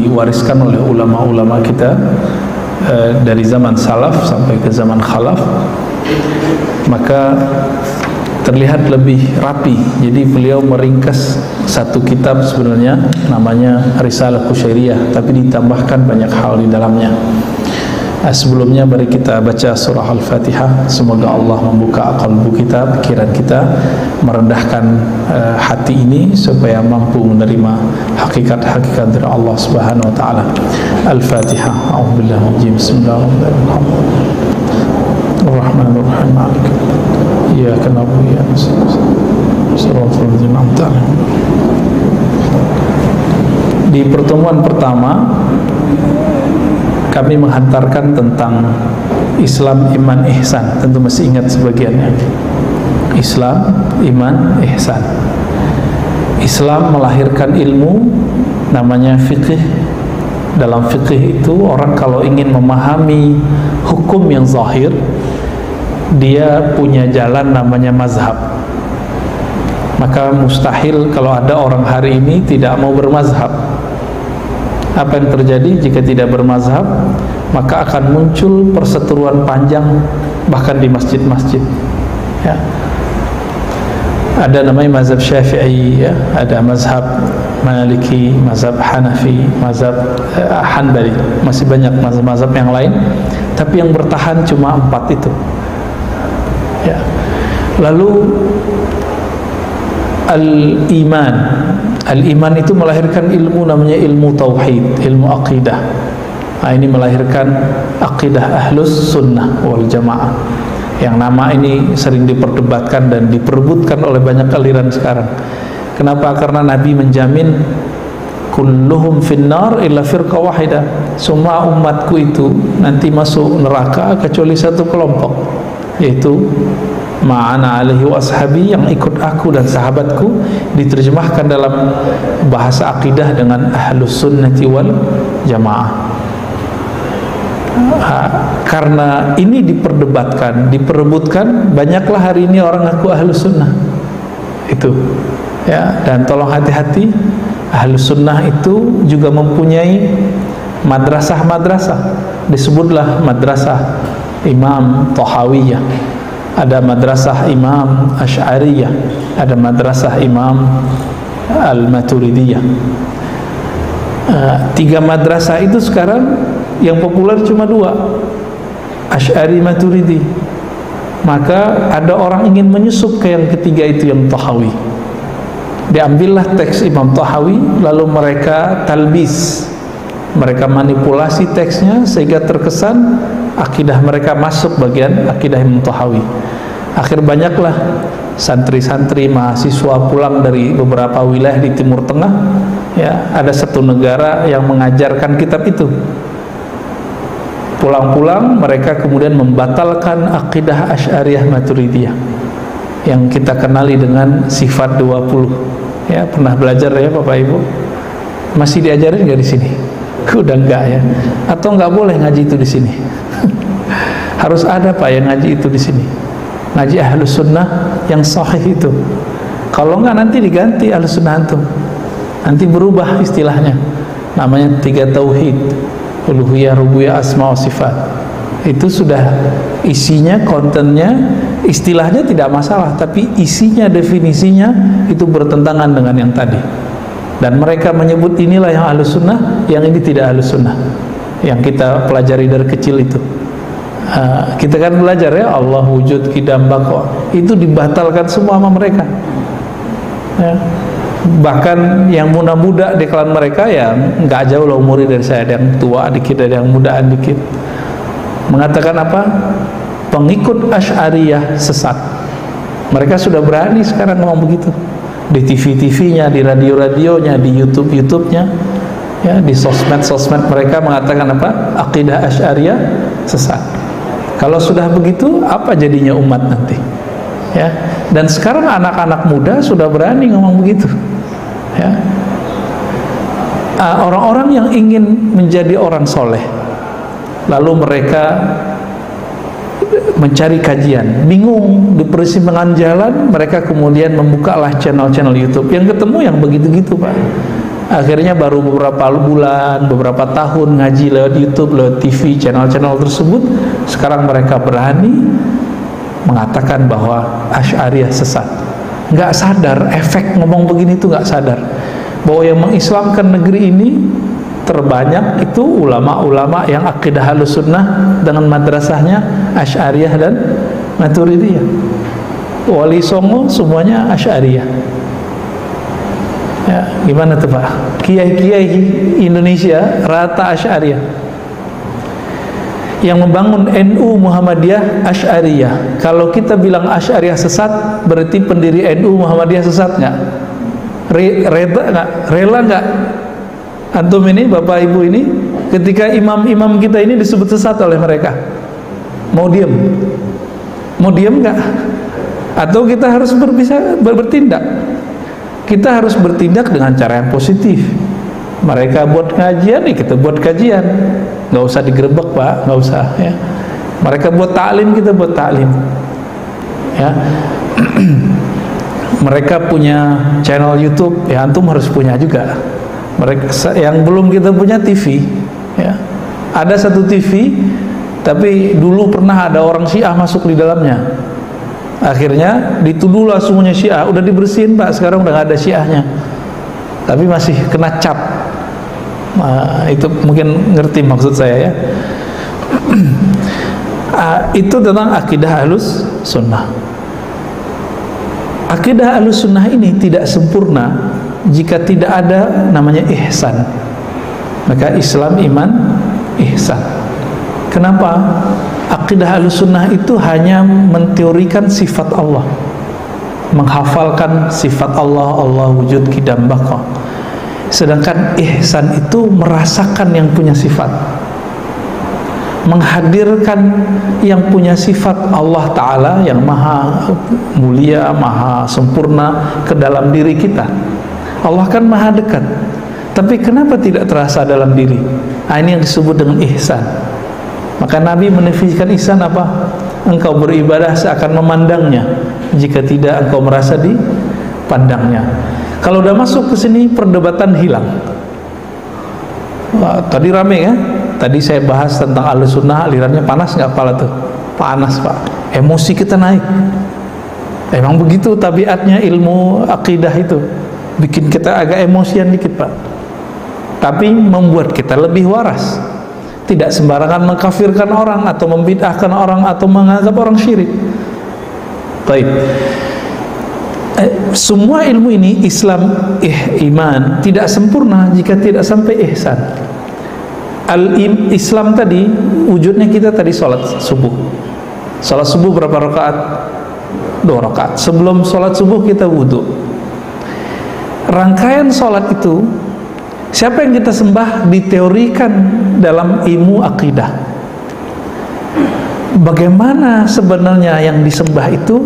diwariskan oleh ulama-ulama kita dari zaman salaf sampai ke zaman khalaf, maka terlihat lebih rapi. Jadi beliau meringkas satu kitab sebenarnya namanya Risalah Kusyairiyah, tapi ditambahkan banyak hal di dalamnya. Sebelumnya mari kita baca surah Al-Fatihah. Semoga Allah membuka qalbu kita, pikiran kita, merendahkan hati ini supaya mampu menerima hakikat-hakikat dari Allah Subhanahu wa taala. Al-Fatihah. A'udzubillahi Bismillahirrahmanirrahim. Ar-Rahmanir-Rahim. Iyyaka na'budu wa iyyaka nasta'in. Di pertemuan pertama kami menghantarkan tentang Islam, iman, ihsan. Tentu masih ingat sebagiannya. Islam, iman, ihsan. Islam melahirkan ilmu namanya fiqih. Dalam fiqih itu orang kalau ingin memahami hukum yang zahir, dia punya jalan namanya mazhab. Maka mustahil kalau ada orang hari ini tidak mau bermazhab. Apa yang terjadi jika tidak bermazhab? Maka akan muncul perseteruan panjang bahkan di masjid-masjid, ya. Ada namanya mazhab Syafi'i, ya. Ada mazhab Maliki, mazhab Hanafi, mazhab Hanbali. Masih banyak mazhab-mazhab yang lain, tapi yang bertahan cuma 4 itu, ya. Lalu al-iman. Al-iman itu melahirkan ilmu namanya ilmu tauhid, ilmu aqidah. Nah, ini melahirkan aqidah ahlus sunnah wal jamaah, yang nama ini sering diperdebatkan dan diperebutkan oleh banyak aliran sekarang. Kenapa? Karena Nabi menjamin kulluhum finnar illa firqa wahidah. Semua umatku itu nanti masuk neraka kecuali satu kelompok, yaitu ma'ana alaihi wa ashabi, yang ikut aku dan sahabatku. Diterjemahkan dalam bahasa akidah dengan ahlus sunnati wal jamaah. Karena ini diperdebatkan, diperebutkan, banyaklah hari ini orang ngaku ahlus sunnah itu, ya. Dan tolong hati-hati, ahlus sunnah itu juga mempunyai madrasah-madrasah. Disebutlah madrasah Imam Thahawiyah, ada madrasah Imam Asy'ariyah, ada madrasah Imam Al-Maturidiyah. 3 madrasah itu sekarang yang populer cuma 2, Asy'ari, Maturidi. Maka ada orang ingin menyusup ke yang ketiga itu, yang Tahawi. Diambillah teks Imam Tahawi, lalu mereka talbis, mereka manipulasi teksnya sehingga terkesan akidah mereka masuk bagian akidah Imam Tahawi. Akhir banyaklah santri-santri mahasiswa pulang dari beberapa wilayah di Timur Tengah, ya. Ada satu negara yang mengajarkan kitab itu. Pulang-pulang mereka kemudian membatalkan akidah Asy'ariyah Maturidiyah yang kita kenali dengan sifat 20. Ya, pernah belajar ya Bapak Ibu? Masih diajarin nggak di sini? Udah enggak, ya? Atau nggak boleh ngaji itu di sini? Harus ada Pak yang ngaji itu di sini. Ngaji ahlus sunnah yang sahih itu. Kalau enggak nanti diganti ahlus sunnah antum. Nanti berubah istilahnya. Namanya 3 tauhid. Uluhiyah, rububiyah, asma wa sifat. Itu sudah isinya, kontennya, istilahnya tidak masalah, tapi isinya, definisinya itu bertentangan dengan yang tadi. Dan mereka menyebut inilah yang ahlus sunnah, yang ini tidak ahlus sunnah, yang kita pelajari dari kecil itu. Kita kan belajar ya, Allah wujud, qidam, baqa, itu dibatalkan semua sama mereka, ya. Bahkan yang muda-muda di kalangan mereka, ya nggak jauh lah umurnya dari saya, ada yang tua dikit, ada yang mudaan dikit, mengatakan apa? Pengikut Asy'ariyah sesat. Mereka sudah berani sekarang ngomong begitu di TV-TV-nya, di radio-radionya, di YouTube-YouTube-nya, ya, di sosmed-sosmed mereka mengatakan apa? Aqidah Asy'ariyah sesat. Kalau sudah begitu, apa jadinya umat nanti? Ya, dan sekarang anak-anak muda sudah berani ngomong begitu, ya. Orang-orang yang ingin menjadi orang soleh, lalu mereka mencari kajian, bingung di persimpangan jalan, mereka kemudian membukalah channel-channel YouTube, yang ketemu yang begitu-gitu Pak, Akhirnya baru beberapa bulan, beberapa tahun ngaji lewat YouTube, lewat TV, channel-channel tersebut, sekarang mereka berani mengatakan bahwa Asy'ariyah sesat. Nggak sadar, efek ngomong begini itu nggak sadar bahwa yang mengislamkan negeri ini terbanyak itu ulama-ulama yang akidah Ahlussunnah dengan madrasahnya Asy'ariyah dan Maturidiyah. Wali Songo semuanya Asy'ariyah. Ya, gimana tuh Pak? Kiai-kiai Indonesia rata Asy'ariyah. Yang membangun NU Muhammadiyah Asy'ariyah. Kalau kita bilang Asy'ariyah sesat, berarti pendiri NU Muhammadiyah sesat nggak? Rela nggak? Antum ini, Bapak Ibu ini, ketika imam-imam kita ini disebut sesat oleh mereka, mau diem? Mau diem nggak? Atau kita harus bertindak? Kita harus bertindak dengan cara yang positif. Mereka buat kajian, nih kita buat kajian. Nggak usah digerebek Pak, nggak usah ya. Mereka buat taklim, kita buat taklim ya. Mereka punya channel YouTube, ya antum harus punya juga. Mereka yang belum kita punya TV ya. Ada satu TV, tapi dulu pernah ada orang Syiah masuk di dalamnya. Akhirnya dituduhlah semuanya Syiah. Udah dibersihin Pak, sekarang udah gak ada Syiahnya, tapi masih kena cap. Itu mungkin ngerti maksud saya ya. Itu tentang akidah Ahlus Sunnah. Akidah Ahlus Sunnah ini tidak sempurna jika tidak ada namanya ihsan. Maka Islam, iman, ihsan. Kenapa? Akidah Ahlussunnah itu hanya menteorikan sifat Allah, menghafalkan sifat Allah, Allah wujud qidam baqa. Sedangkan ihsan itu merasakan yang punya sifat, menghadirkan yang punya sifat Allah Ta'ala yang maha mulia, maha sempurna ke dalam diri kita. Allah kan maha dekat, tapi kenapa tidak terasa dalam diri? Ini yang disebut dengan ihsan. Maka Nabi mendefinisikan ihsan apa? Engkau beribadah seakan memandangnya, jika tidak engkau merasa dipandangnya. Kalau udah masuk ke sini, perdebatan hilang. Tadi rame ya. Tadi saya bahas tentang Ahlussunnah, alirannya panas nggak kepala tuh? Panas Pak. Emosi kita naik. Emang begitu tabiatnya ilmu akidah itu, bikin kita agak emosian dikit Pak. Tapi membuat kita lebih waras. Tidak sembarangan mengkafirkan orang atau membid'ahkan orang atau menganggap orang syirik. Baik. Semua ilmu ini Islam, iman tidak sempurna jika tidak sampai ihsan. Islam tadi wujudnya kita tadi sholat subuh. Sholat subuh berapa rakaat? 2 rakaat. Sebelum sholat subuh kita wudhu. Rangkaian sholat itu siapa yang kita sembah diteorikan dalam ilmu akidah. Bagaimana sebenarnya yang disembah itu?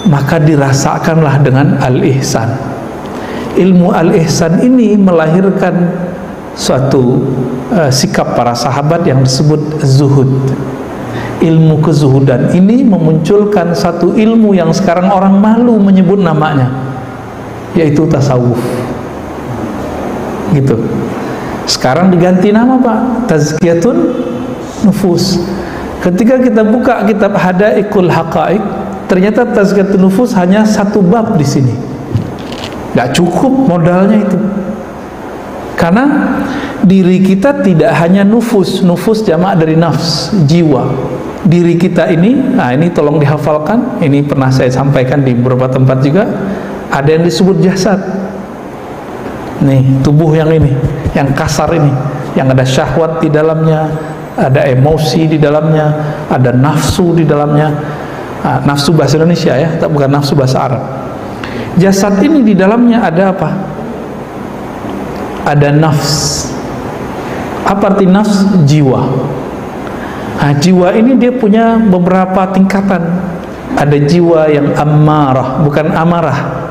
Maka dirasakanlah dengan al-ihsan. Ilmu al-ihsan ini melahirkan suatu sikap para sahabat yang disebut zuhud. Ilmu kezuhudan ini memunculkan satu ilmu yang sekarang orang malu menyebut namanya, yaitu tasawuf. Gitu. Sekarang diganti nama Pak, Tazkiyatun Nufus. Ketika kita buka kitab Hadaiqul Haqaiq, ternyata Tazkiyatun Nufus hanya satu bab di sini. Gak cukup modalnya itu. Karena diri kita tidak hanya nufus, nufus jamak dari nafs, jiwa. Diri kita ini, nah ini tolong dihafalkan, ini pernah saya sampaikan di beberapa tempat juga. Ada yang disebut jasad. Nih, tubuh yang ini, yang kasar ini, yang ada syahwat di dalamnya, ada emosi di dalamnya, ada nafsu di dalamnya. Nafsu bahasa Indonesia ya, bukan nafsu bahasa Arab. Jasad ini di dalamnya ada apa? Ada nafs. Apa arti nafs? Jiwa. Nah, jiwa ini dia punya beberapa tingkatan. Ada jiwa yang ammarah, bukan amarah.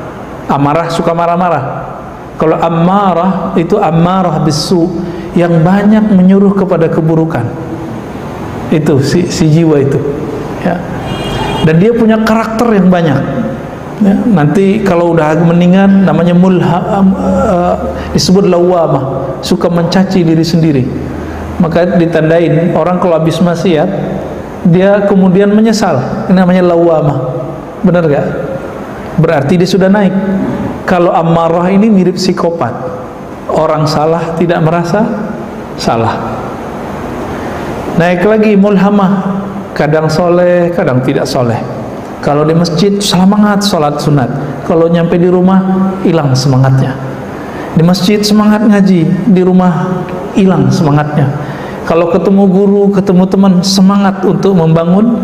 Amarah suka marah-marah. Kalau ammarah itu ammarah bisu, yang banyak menyuruh kepada keburukan. Itu si jiwa itu. Ya. Dan dia punya karakter yang banyak. Ya, nanti kalau udah mendingan namanya disebut lawamah, suka mencaci diri sendiri. Maka ditandain orang kalau habis maksiat dia kemudian menyesal, ini namanya lawamah. Benar gak? Berarti dia sudah naik. Kalau amarah ini mirip psikopat, orang salah tidak merasa salah. Naik lagi mulhamah, kadang soleh kadang tidak soleh. Kalau di masjid semangat sholat sunat, kalau nyampe di rumah hilang semangatnya. Di masjid semangat ngaji, di rumah hilang semangatnya. Kalau ketemu guru, ketemu teman, semangat untuk membangun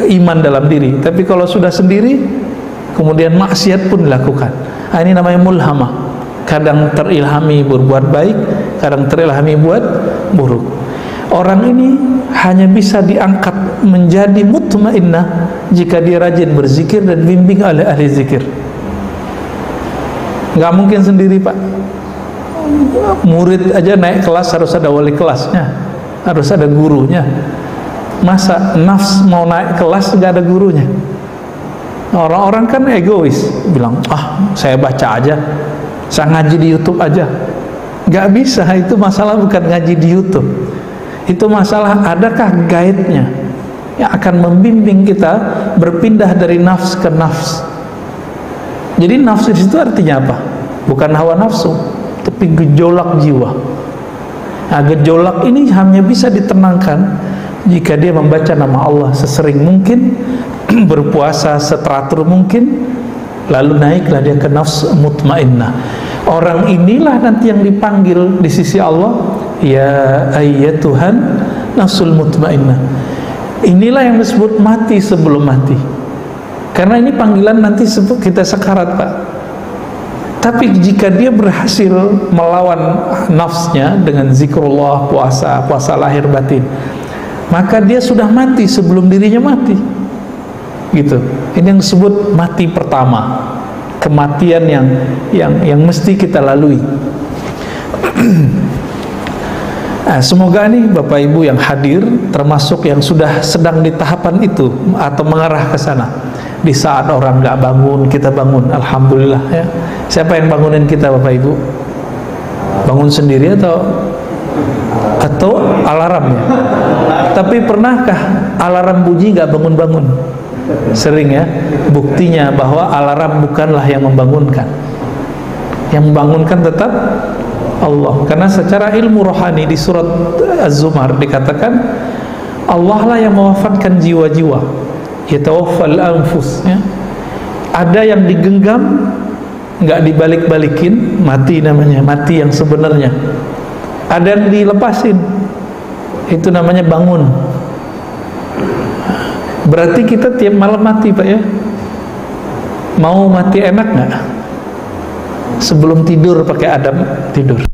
iman dalam diri. Tapi kalau sudah sendiri, kemudian maksiat pun dilakukan. Ini namanya mulhamah. Kadang terilhami berbuat baik, kadang terilhami buat buruk. Orang ini hanya bisa diangkat menjadi mutmainnah jika dia rajin berzikir dan bimbing oleh ahli zikir. Nggak mungkin sendiri, Pak. Murid aja naik kelas harus ada wali kelasnya, harus ada gurunya. Masa nafs mau naik kelas nggak ada gurunya? Orang-orang kan egois, bilang, saya baca aja, saya ngaji di YouTube aja. Nggak bisa, itu masalah bukan ngaji di YouTube. Itu masalah adakah guide-nya yang akan membimbing kita berpindah dari nafs ke nafs. Jadi nafsu itu artinya apa? Bukan hawa nafsu, tapi gejolak jiwa. Nah, gejolak ini hanya bisa ditenangkan jika dia membaca nama Allah sesering mungkin, berpuasa seteratur mungkin, lalu naiklah dia ke nafs mutmainnah. Orang inilah nanti yang dipanggil di sisi Allah, ya ayyatuhan nafsul mutmainnah. Inilah yang disebut mati sebelum mati. Karena ini panggilan nanti kita sekarat, Pak. Tapi jika dia berhasil melawan nafsnya dengan zikrullah, puasa lahir batin, maka dia sudah mati sebelum dirinya mati. Gitu. Ini yang disebut mati pertama. Kematian yang mesti kita lalui. Nah, semoga nih Bapak Ibu yang hadir termasuk yang sudah sedang di tahapan itu atau mengarah ke sana. Di saat orang nggak bangun, kita bangun. Alhamdulillah ya. Siapa yang bangunin kita, Bapak Ibu? Bangun sendiri atau alarm ya? Tapi pernahkah alarm bunyi nggak bangun-bangun? Sering ya. Buktinya bahwa alarm bukanlah yang membangunkan. Yang membangunkan tetap Allah. Karena secara ilmu rohani di surat Az-Zumar dikatakan Allah lah yang mewafatkan jiwa-jiwa. Yatawaffal anfus ya. Ada yang digenggam nggak dibalik-balikin, mati namanya, mati yang sebenarnya. Ada yang dilepasin, itu namanya bangun. Berarti kita tiap malam mati, Pak ya. Mau mati enak nggak? Sebelum tidur pakai adab tidur.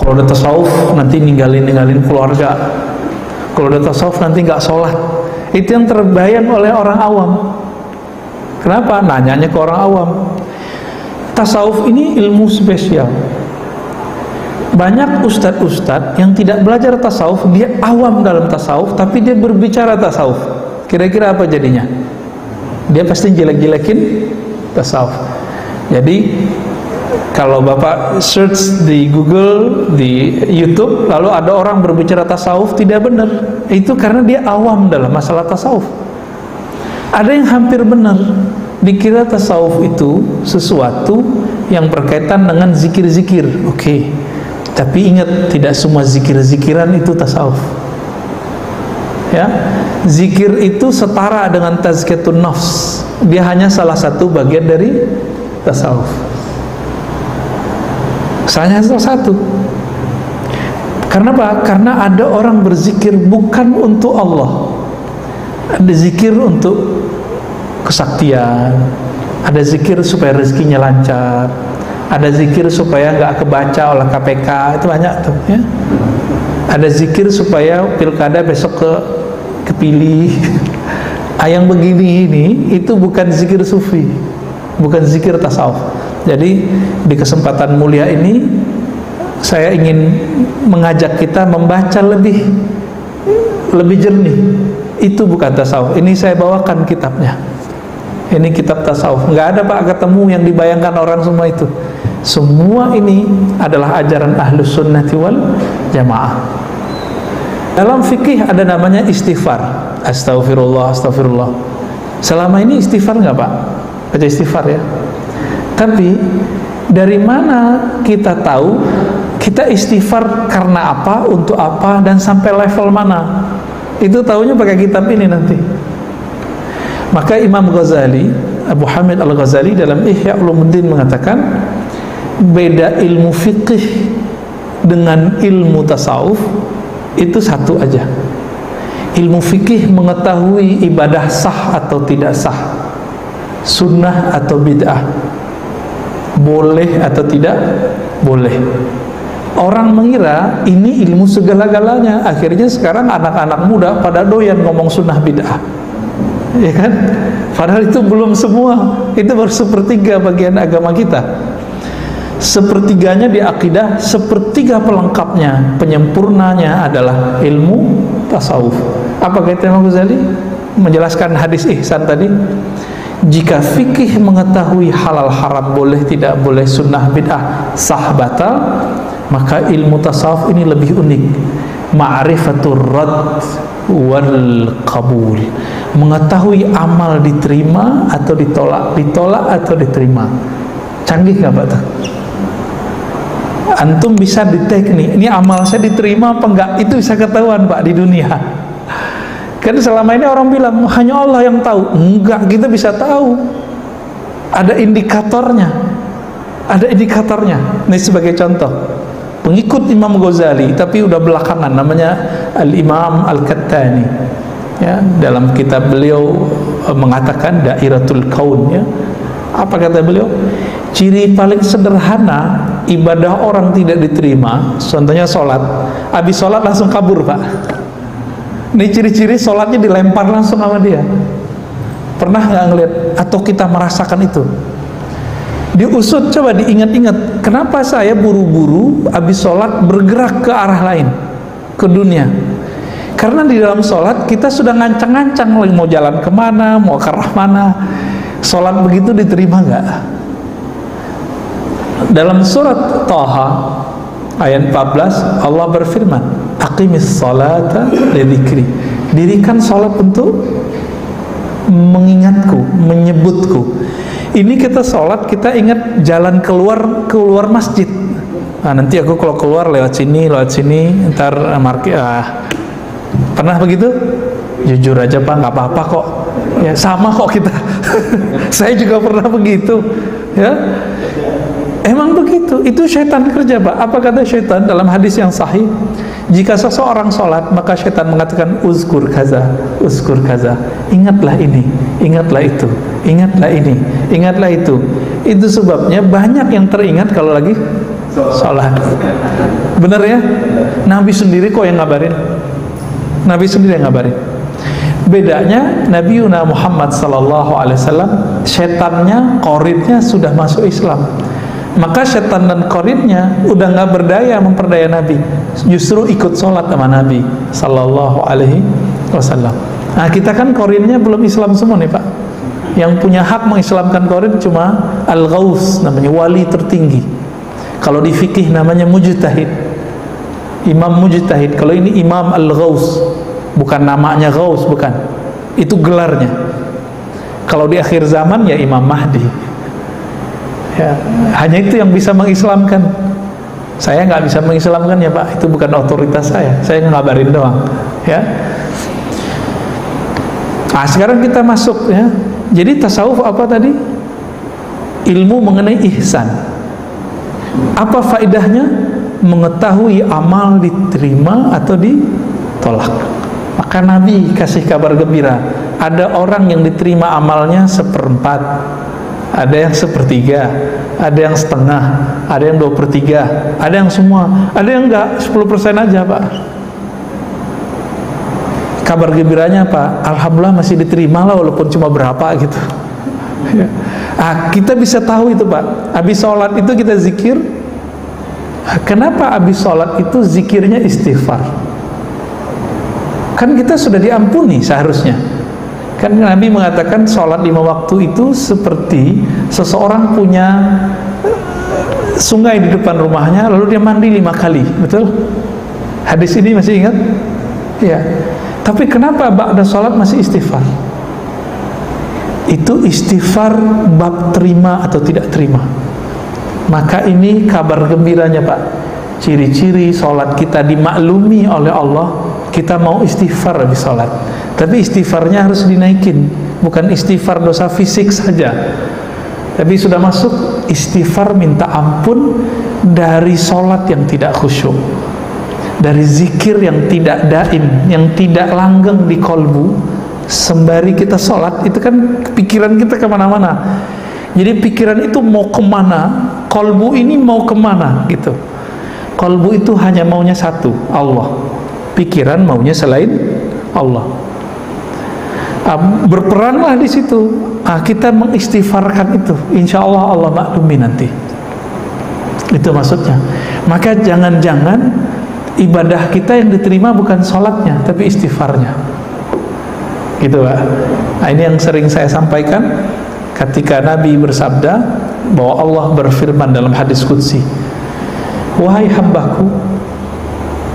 Kalau udah tasawuf nanti ninggalin keluarga. Kalau udah tasawuf nanti nggak sholat. Itu yang terbayang oleh orang awam. Kenapa? Nanyanya ke orang awam. Tasawuf ini ilmu spesial. Banyak ustadz-ustadz yang tidak belajar tasawuf, dia awam dalam tasawuf, tapi dia berbicara tasawuf. Kira-kira apa jadinya? Dia pasti jelek-jelekin tasawuf. Jadi kalau Bapak search di Google, di YouTube, lalu ada orang berbicara tasawuf, tidak benar. Itu karena dia awam dalam masalah tasawuf. Ada yang hampir benar, dikira tasawuf itu sesuatu yang berkaitan dengan zikir-zikir. Oke. Tapi ingat, tidak semua zikir-zikiran itu tasawuf. Ya, zikir itu setara dengan tazkiyatun nafs. Dia hanya salah satu bagian dari tasawuf. Hanya salah satu. Karena apa? Karena ada orang berzikir bukan untuk Allah. Ada zikir untuk kesaktian. Ada zikir supaya rezekinya lancar. Ada zikir supaya nggak kebaca oleh KPK, itu banyak tuh ya. Ada zikir supaya pilkada besok kepilih. Yang begini ini itu bukan zikir sufi, bukan zikir tasawuf. Jadi di kesempatan mulia ini saya ingin mengajak kita membaca lebih jernih. Itu bukan tasawuf. Ini saya bawakan kitabnya. Ini kitab tasawuf. Nggak ada Pak ketemu yang dibayangkan orang semua itu. Semua ini adalah ajaran Ahlus Sunnati wal Jamaah. Dalam fikih ada namanya istighfar. Astaghfirullah, astaghfirullah. Selama ini istighfar nggak Pak? Baca istighfar ya. Tapi dari mana kita tahu kita istighfar karena apa, untuk apa, dan sampai level mana? Itu tahunya pakai kitab ini nanti. Maka Imam Ghazali, Abu Hamid Al-Ghazali dalam Ihya Ulumuddin mengatakan, beda ilmu fikih dengan ilmu tasawuf itu satu aja. Ilmu fikih mengetahui ibadah sah atau tidak sah, sunnah atau bid'ah, boleh atau tidak boleh. Orang mengira ini ilmu segala-galanya. Akhirnya sekarang anak-anak muda pada doyan ngomong sunnah bid'ah, ya kan? Padahal itu belum semua. Itu baru sepertiga bagian agama kita. Sepertiganya di akidah, sepertiga pelengkapnya, penyempurnanya adalah ilmu tasawuf. Apa kata Imam Ghazali? Menjelaskan hadis ihsan tadi. Jika fikih mengetahui halal haram, boleh tidak boleh, sunnah bid'ah, sah batal, maka ilmu tasawuf ini lebih unik. Ma'rifatur rad wal qabul. Mengetahui amal diterima atau ditolak, ditolak atau diterima. Canggih nggak Pak? Antum bisa detek nih, ini amal saya diterima apa enggak, itu bisa ketahuan Pak di dunia. Kan selama ini orang bilang hanya Allah yang tahu. Enggak, kita bisa tahu. Ada indikatornya. Ada indikatornya. Ini sebagai contoh. Pengikut Imam Ghazali tapi udah belakangan, namanya Al-Imam Al-Kattani. Ya, dalam kitab beliau mengatakan Dairatul Kaun ya. Apa kata beliau? Ciri paling sederhana ibadah orang tidak diterima, contohnya sholat. Habis sholat langsung kabur Pak. Ini ciri-ciri sholatnya dilempar langsung sama dia. Pernah nggak ngeliat? Atau kita merasakan itu? Diusut, coba diingat-ingat. Kenapa saya buru-buru habis sholat bergerak ke arah lain, ke dunia? Karena di dalam sholat kita sudah ngancang-ngancang lagi mau jalan kemana, mau ke arah mana. Sholat begitu diterima nggak? Dalam surat Thaha ayat 14 Allah berfirman, aqimis salata lidzikri. Dirikan salat untuk mengingatku, menyebutku. Ini kita salat, kita ingat jalan keluar masjid. Nah, nanti aku kalau keluar lewat sini, ntar pernah begitu? Jujur aja Pak, nggak apa-apa kok. Ya sama kok kita. Saya juga pernah begitu. Ya. Emang begitu, itu syaitan kerja Pak. Apa kata syaitan dalam hadis yang sahih? Jika seseorang sholat, maka syaitan mengatakan uzkur kaza, ingatlah ini, ingatlah itu, ingatlah ini, ingatlah itu. Itu sebabnya banyak yang teringat kalau lagi sholat. Bener ya? Nabi sendiri kok yang ngabarin. Nabi sendiri yang ngabarin. Bedanya Nabi Muhammad sallallahu alaihi wasallam, setannya, korinnya sudah masuk Islam. Maka setan dan korinnya udah nggak berdaya memperdaya Nabi, justru ikut sholat sama Nabi sallallahu alaihi wasallam. Nah, kita kan korinnya belum Islam semua nih Pak. Yang punya hak mengislamkan korin cuma Al-Ghaus, namanya wali tertinggi. Kalau di fikih namanya mujtahid, imam mujtahid. Kalau ini Imam Al-Ghaus, bukan namanya Ghaus, bukan, itu gelarnya. Kalau di akhir zaman ya Imam Mahdi ya, hanya itu yang bisa mengislamkan. Saya nggak bisa mengislamkan ya Pak, itu bukan otoritas saya ngabarin doang ya. Nah, sekarang kita masuk ya. Jadi tasawuf apa tadi? Ilmu mengenai ihsan. Apa faedahnya? Mengetahui amal diterima atau ditolak. Maka Nabi kasih kabar gembira, ada orang yang diterima amalnya 1/4, ada yang 1/3, ada yang setengah, ada yang 2/3, ada yang semua, ada yang enggak, 10% aja Pak. Kabar gembiranya Pak, alhamdulillah masih diterima lah walaupun cuma berapa gitu ya. Kita bisa tahu itu Pak. Habis sholat itu kita zikir. Kenapa habis sholat itu zikirnya istighfar? Kan kita sudah diampuni seharusnya. Kan Nabi mengatakan sholat 5 waktu itu seperti seseorang punya sungai di depan rumahnya, lalu dia mandi 5 kali, betul? Hadis ini masih ingat? Ya. Tapi kenapa ba'da sholat masih istighfar? Itu istighfar bab terima atau tidak terima. Maka ini kabar gembiranya Pak. Ciri-ciri sholat kita dimaklumi oleh Allah, kita mau istighfar habis sholat. Tapi istighfarnya harus dinaikin, bukan istighfar dosa fisik saja, tapi sudah masuk istighfar minta ampun dari sholat yang tidak khusyuk, dari zikir yang tidak daim, yang tidak langgeng di kolbu. Sembari kita sholat itu kan pikiran kita kemana-mana. Jadi pikiran itu mau kemana, kolbu ini mau kemana gitu. Kolbu itu hanya maunya satu, Allah. Pikiran maunya selain Allah. Berperanlah di situ. Kita mengistighfarkan itu, insya Allah Allah maklumi nanti. Itu maksudnya. Maka jangan-jangan ibadah kita yang diterima bukan sholatnya, tapi istighfarnya. Gitu Pak. Nah, ini yang sering saya sampaikan ketika Nabi bersabda bahwa Allah berfirman dalam hadis qudsi, wahai hambaku,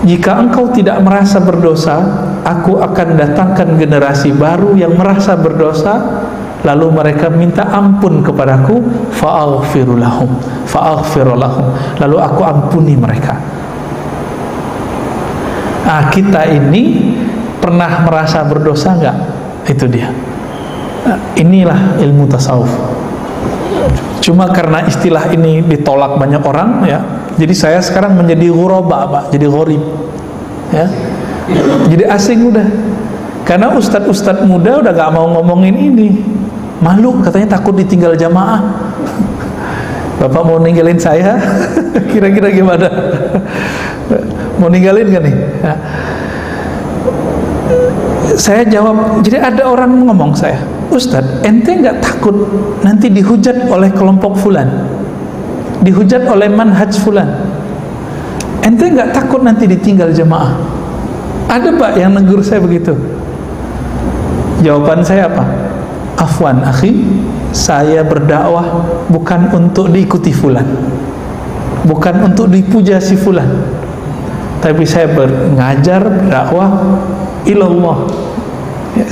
jika engkau tidak merasa berdosa, aku akan datangkan generasi baru yang merasa berdosa, lalu mereka minta ampun kepadaku, fa'aghfiru lahum, lalu aku ampuni mereka. Kita ini pernah merasa berdosa enggak? Itu dia. Inilah ilmu tasawuf. Cuma karena istilah ini ditolak banyak orang ya, jadi saya sekarang menjadi ghuraba Pak, jadi gharib ya, jadi asing udah. Karena ustadz-ustadz muda udah gak mau ngomongin ini, malu katanya, takut ditinggal jamaah. Bapak mau ninggalin saya? Kira-kira gimana? Mau ninggalin kan nih? Ya. Saya jawab, jadi ada orang ngomong saya, Ustadz, ente nggak takut nanti dihujat oleh kelompok fulan, dihujat oleh manhaj fulan? Ente nggak takut nanti ditinggal jemaah? Ada Pak yang negur saya begitu. Jawaban saya apa? Afwan akhi, saya berdakwah bukan untuk diikuti fulan, bukan untuk dipuja si fulan, tapi saya mengajar dakwah ilallah.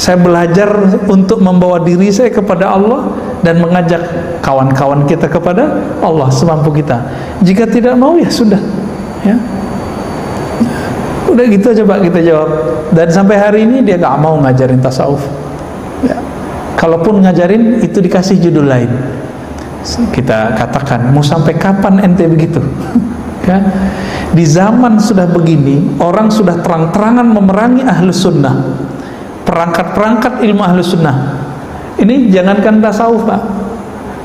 Saya belajar untuk membawa diri saya kepada Allah dan mengajak kawan-kawan kita kepada Allah semampu kita. Jika tidak mau ya sudah ya. Udah gitu aja Pak kita jawab. Dan sampai hari ini dia gak mau ngajarin tasawuf ya. Kalaupun ngajarin itu dikasih judul lain. Kita katakan, mau sampai kapan ente begitu? Ya. Di zaman sudah begini, orang sudah terang-terangan memerangi ahlus sunnah, perangkat-perangkat ilmu ahlus sunnah. Ini jangankan tasawuf Pak,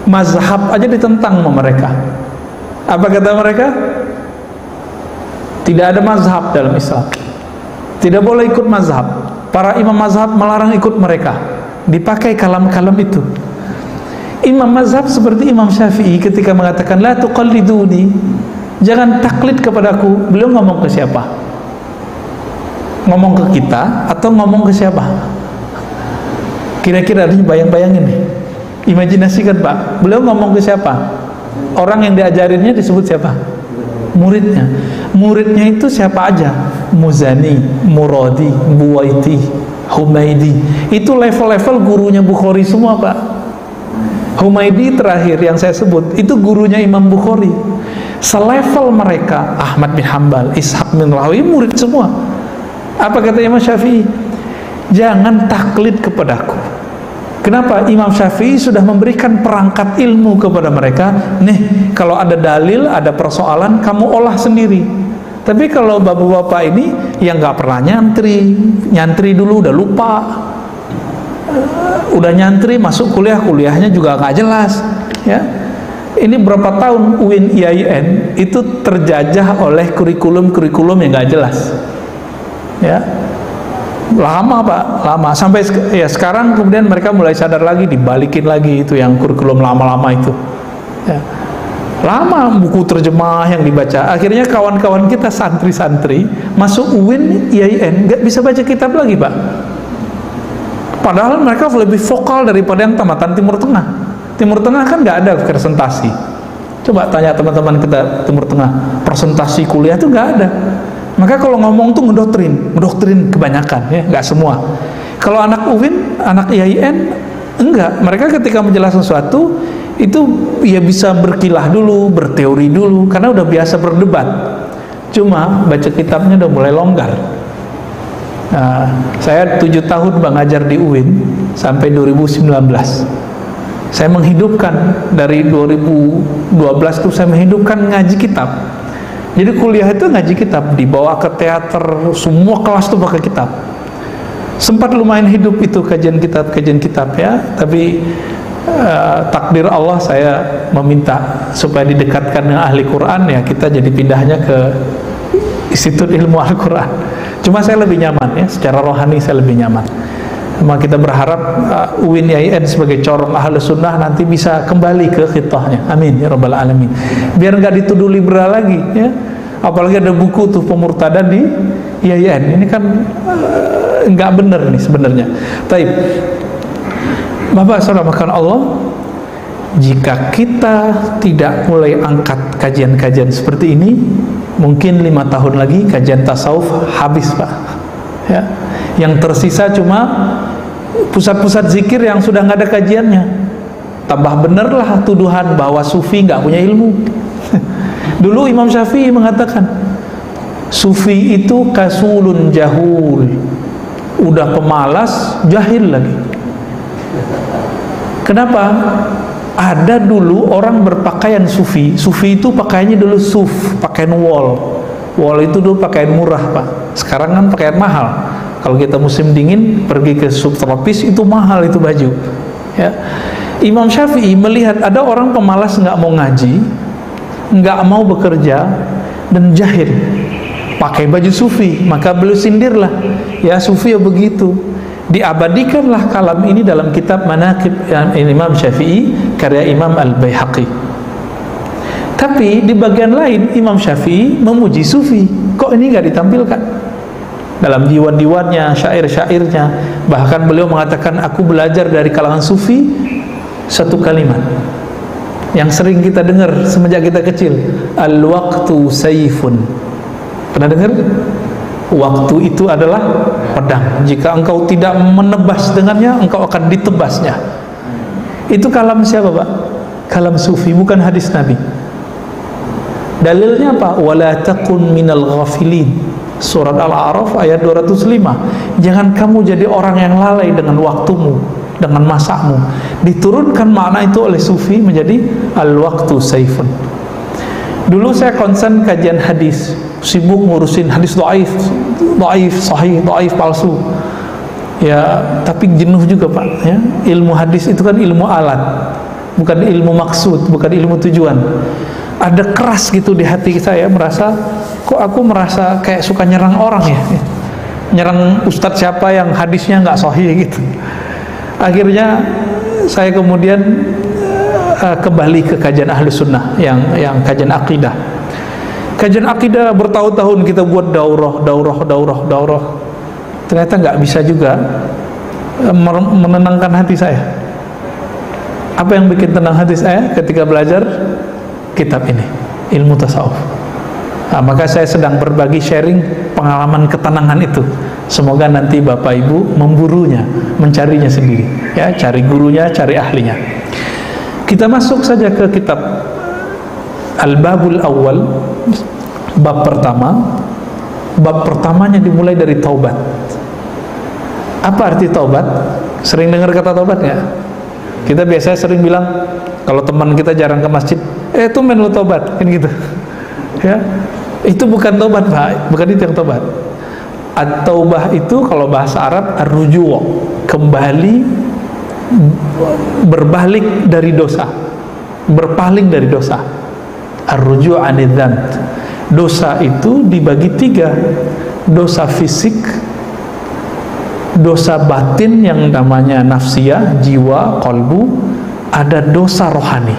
mazhab aja ditentang sama mereka. Apa kata mereka? Tidak ada mazhab dalam Islam. Tidak boleh ikut mazhab. Para imam mazhab melarang ikut mereka. Dipakai kalam-kalam itu. Imam mazhab seperti Imam Syafi'i ketika mengatakan la tuqalliduni, jangan taklid kepadaku. Beliau ngomong ke siapa? Ngomong ke kita atau ngomong ke siapa? Kira-kira harus bayang-bayangin nih. Imajinasikan Pak, beliau ngomong ke siapa? Orang yang diajarinnya disebut siapa? Muridnya. Muridnya itu siapa aja? Muzani, Muradi, Buwaiti, Humaidi. Itu level-level gurunya Bukhari semua Pak. Humaidi terakhir yang saya sebut itu gurunya Imam Bukhari. Selevel mereka Ahmad bin Hanbal, Ishaq bin Rawi, murid semua. Apa kata Imam Syafi'i? Jangan taklid kepadaku. Kenapa? Imam Syafi'i sudah memberikan perangkat ilmu kepada mereka. Nih, kalau ada dalil, ada persoalan, kamu olah sendiri. Tapi kalau bapak-bapak ini yang nggak pernah nyantri dulu udah lupa, udah nyantri masuk kuliah, kuliahnya juga nggak jelas. Ya, ini berapa tahun UIN IAIN itu terjajah oleh kurikulum yang nggak jelas. Ya. Lama Pak, lama sampai ya sekarang kemudian mereka mulai sadar lagi, dibalikin lagi itu yang kurikulum lama-lama itu ya. Lama buku terjemah yang dibaca, akhirnya kawan-kawan kita santri-santri masuk UIN IAIN nggak bisa baca kitab lagi Pak, padahal mereka lebih vokal daripada yang tamatan Timur Tengah. Timur Tengah kan nggak ada presentasi. Coba tanya teman-teman kita Timur Tengah, presentasi kuliah itu nggak ada. Maka kalau ngomong tuh ngedoktrin kebanyakan ya, nggak semua. Kalau anak UIN, anak IAIN enggak, mereka ketika menjelaskan sesuatu itu ya bisa berkilah dulu, berteori dulu, karena udah biasa berdebat. Cuma baca kitabnya udah mulai longgar. Nah, saya 7 tahun mengajar di UIN sampai 2019. Saya menghidupkan dari 2012 tuh saya menghidupkan ngaji kitab. Jadi kuliah itu ngaji kitab, dibawa ke teater, semua kelas tuh pakai kitab. Sempat lumayan hidup itu kajian kitab ya, tapi takdir Allah saya meminta supaya didekatkan dengan ahli Quran ya, kita jadi pindahnya ke Institut Ilmu Al-Quran. Cuma saya lebih nyaman ya, secara rohani saya lebih nyaman. Cuma kita berharap UIN IAIN sebagai corong ahli sunnah nanti bisa kembali ke khitahnya. Amin ya rabbal alamin. Biar nggak dituduh liberal lagi ya. Apalagi ada buku tuh pemurtadan di IAIN. Ini kan nggak bener nih sebenarnya. Taib. Bapak saudara makan Allah, jika kita tidak mulai angkat kajian-kajian seperti ini, mungkin 5 tahun lagi kajian tasawuf habis Pak ya. Yang tersisa cuma pusat-pusat zikir yang sudah nggak ada kajiannya. Tambah benerlah tuduhan bahwa sufi nggak punya ilmu. Dulu Imam Syafi'i mengatakan sufi itu kasulun jahul, udah pemalas, jahil lagi. Kenapa? Ada dulu orang berpakaian sufi. Sufi itu pakaiannya dulu suf, pakaian wol itu dulu pakaian murah Pak. Sekarang kan pakaian mahal. Kalau kita musim dingin pergi ke subtropis itu mahal itu baju ya. Imam Syafi'i melihat ada orang pemalas, nggak mau ngaji, nggak mau bekerja, dan jahil, pakai baju sufi. Maka beliau sindirlah, ya sufi ya begitu. Diabadikanlah kalam ini dalam kitab Manaqib Imam Syafi'i karya Imam Al-Baihaqi. Tapi di bagian lain Imam Syafi'i memuji sufi. Kok ini nggak ditampilkan dalam diwan-diwannya, syair-syairnya? Bahkan beliau mengatakan, aku belajar dari kalangan sufi satu kalimat yang sering kita dengar semenjak kita kecil, al-waqtu sayfun. Pernah dengar? Waktu itu adalah pedang, jika engkau tidak menebas dengannya, engkau akan ditebasnya. Itu kalam siapa Pak? Kalam sufi, bukan hadis Nabi. Dalilnya apa? Wala takun minal ghafilin. Surat Al-A'raf ayat 205. Jangan kamu jadi orang yang lalai dengan waktumu, dengan masamu. Diturunkan makna itu oleh sufi menjadi al-waqtu saifun. Dulu saya konsen kajian hadis, sibuk ngurusin hadis dhaif, sahih, dhaif, palsu. Ya, tapi jenuh juga Pak ya. Ilmu hadis itu kan ilmu alat, bukan ilmu maksud, bukan ilmu tujuan. Ada keras gitu di hati saya, merasa kok aku merasa kayak suka nyerang orang ya, nyerang ustadz siapa yang hadisnya nggak sahih gitu. Akhirnya saya kemudian kembali ke kajian ahli sunnah yang kajian akidah. Kajian akidah bertahun-tahun kita buat daurah. Ternyata nggak bisa juga menenangkan hati saya. Apa yang bikin tenang hati saya ketika belajar kitab ini, ilmu tasawuf. Nah, maka saya sedang berbagi sharing pengalaman ketenangan itu. Semoga nanti Bapak Ibu memburunya, mencarinya sendiri, ya, cari gurunya, cari ahlinya. Kita masuk saja ke kitab Al-Babul Awal, bab pertama. Bab pertamanya dimulai dari taubat. Apa arti taubat? Sering dengar kata taubat nggak? Kita biasanya sering bilang kalau teman kita jarang ke masjid, itu men lu taubat, kan gitu. Ya, itu bukan taubat, Pak. Bukan itu yang taubat. At-taubah itu kalau bahasa Arab ar-ruju', kembali, berbalik dari dosa, berpaling dari dosa. Ar-ruju' anidz dzamb. Dosa itu dibagi 3. Dosa fisik, dosa batin yang namanya nafsiyah, jiwa, kolbu, ada dosa rohani.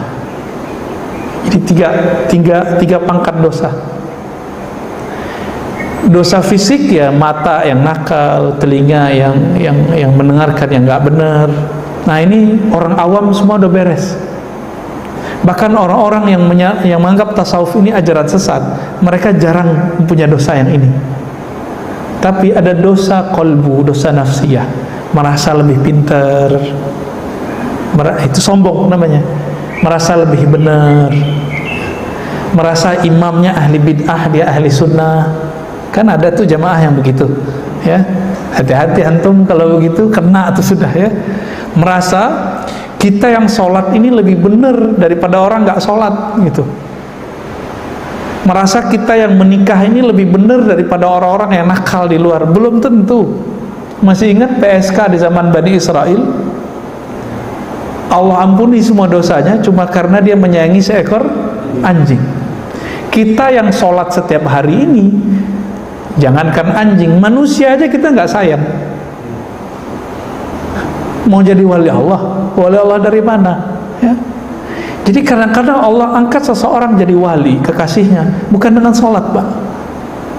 Jadi tiga pangkat dosa. Dosa fisik ya mata yang nakal, telinga yang mendengarkan yang nggak benar. Nah ini orang awam semua udah beres. Bahkan orang-orang yang menganggap tasawuf ini ajaran sesat, mereka jarang punya dosa yang ini. Tapi ada dosa kolbu, dosa nafsiyah, merasa lebih pintar, itu sombong namanya, merasa lebih benar, merasa imamnya ahli bid'ah, dia ahli sunnah. Kan ada tuh jamaah yang begitu, ya. Hati-hati antum kalau begitu, kena tuh sudah, ya. Merasa kita yang sholat ini lebih benar daripada orang nggak sholat gitu. Merasa kita yang menikah ini lebih benar daripada orang-orang yang nakal di luar. Belum tentu. Masih ingat PSK di zaman Bani Israel? Allah ampuni semua dosanya cuma karena dia menyayangi seekor anjing. Kita yang sholat setiap hari ini, jangankan anjing, manusia aja kita nggak sayang. Mau jadi wali Allah dari mana? Ya. Jadi kadang-kadang Allah angkat seseorang jadi wali, kekasihnya, bukan dengan sholat, Pak.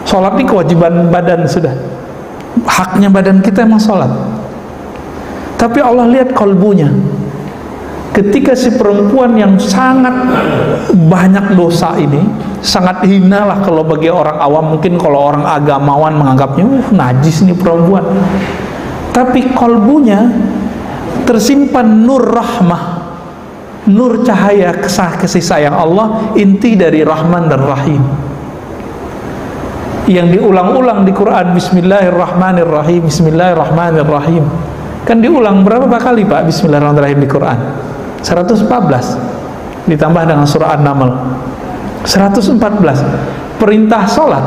Sholat ini kewajiban badan sudah. Haknya badan kita emang sholat. Tapi Allah lihat kalbunya. Ketika si perempuan yang sangat banyak dosa ini, sangat hina lah kalau bagi orang awam, mungkin kalau orang agamawan menganggapnya, najis nih perempuan. Tapi kalbunya tersimpan nur rahmah, nur cahaya kasih sayang Allah, inti dari Rahman dan Rahim yang diulang-ulang di Quran. Bismillahirrahmanirrahim, Bismillahirrahmanirrahim. Kan diulang berapa kali, Pak, Bismillahirrahmanirrahim di Quran? 114 ditambah dengan surah An-Naml 114. Perintah sholat,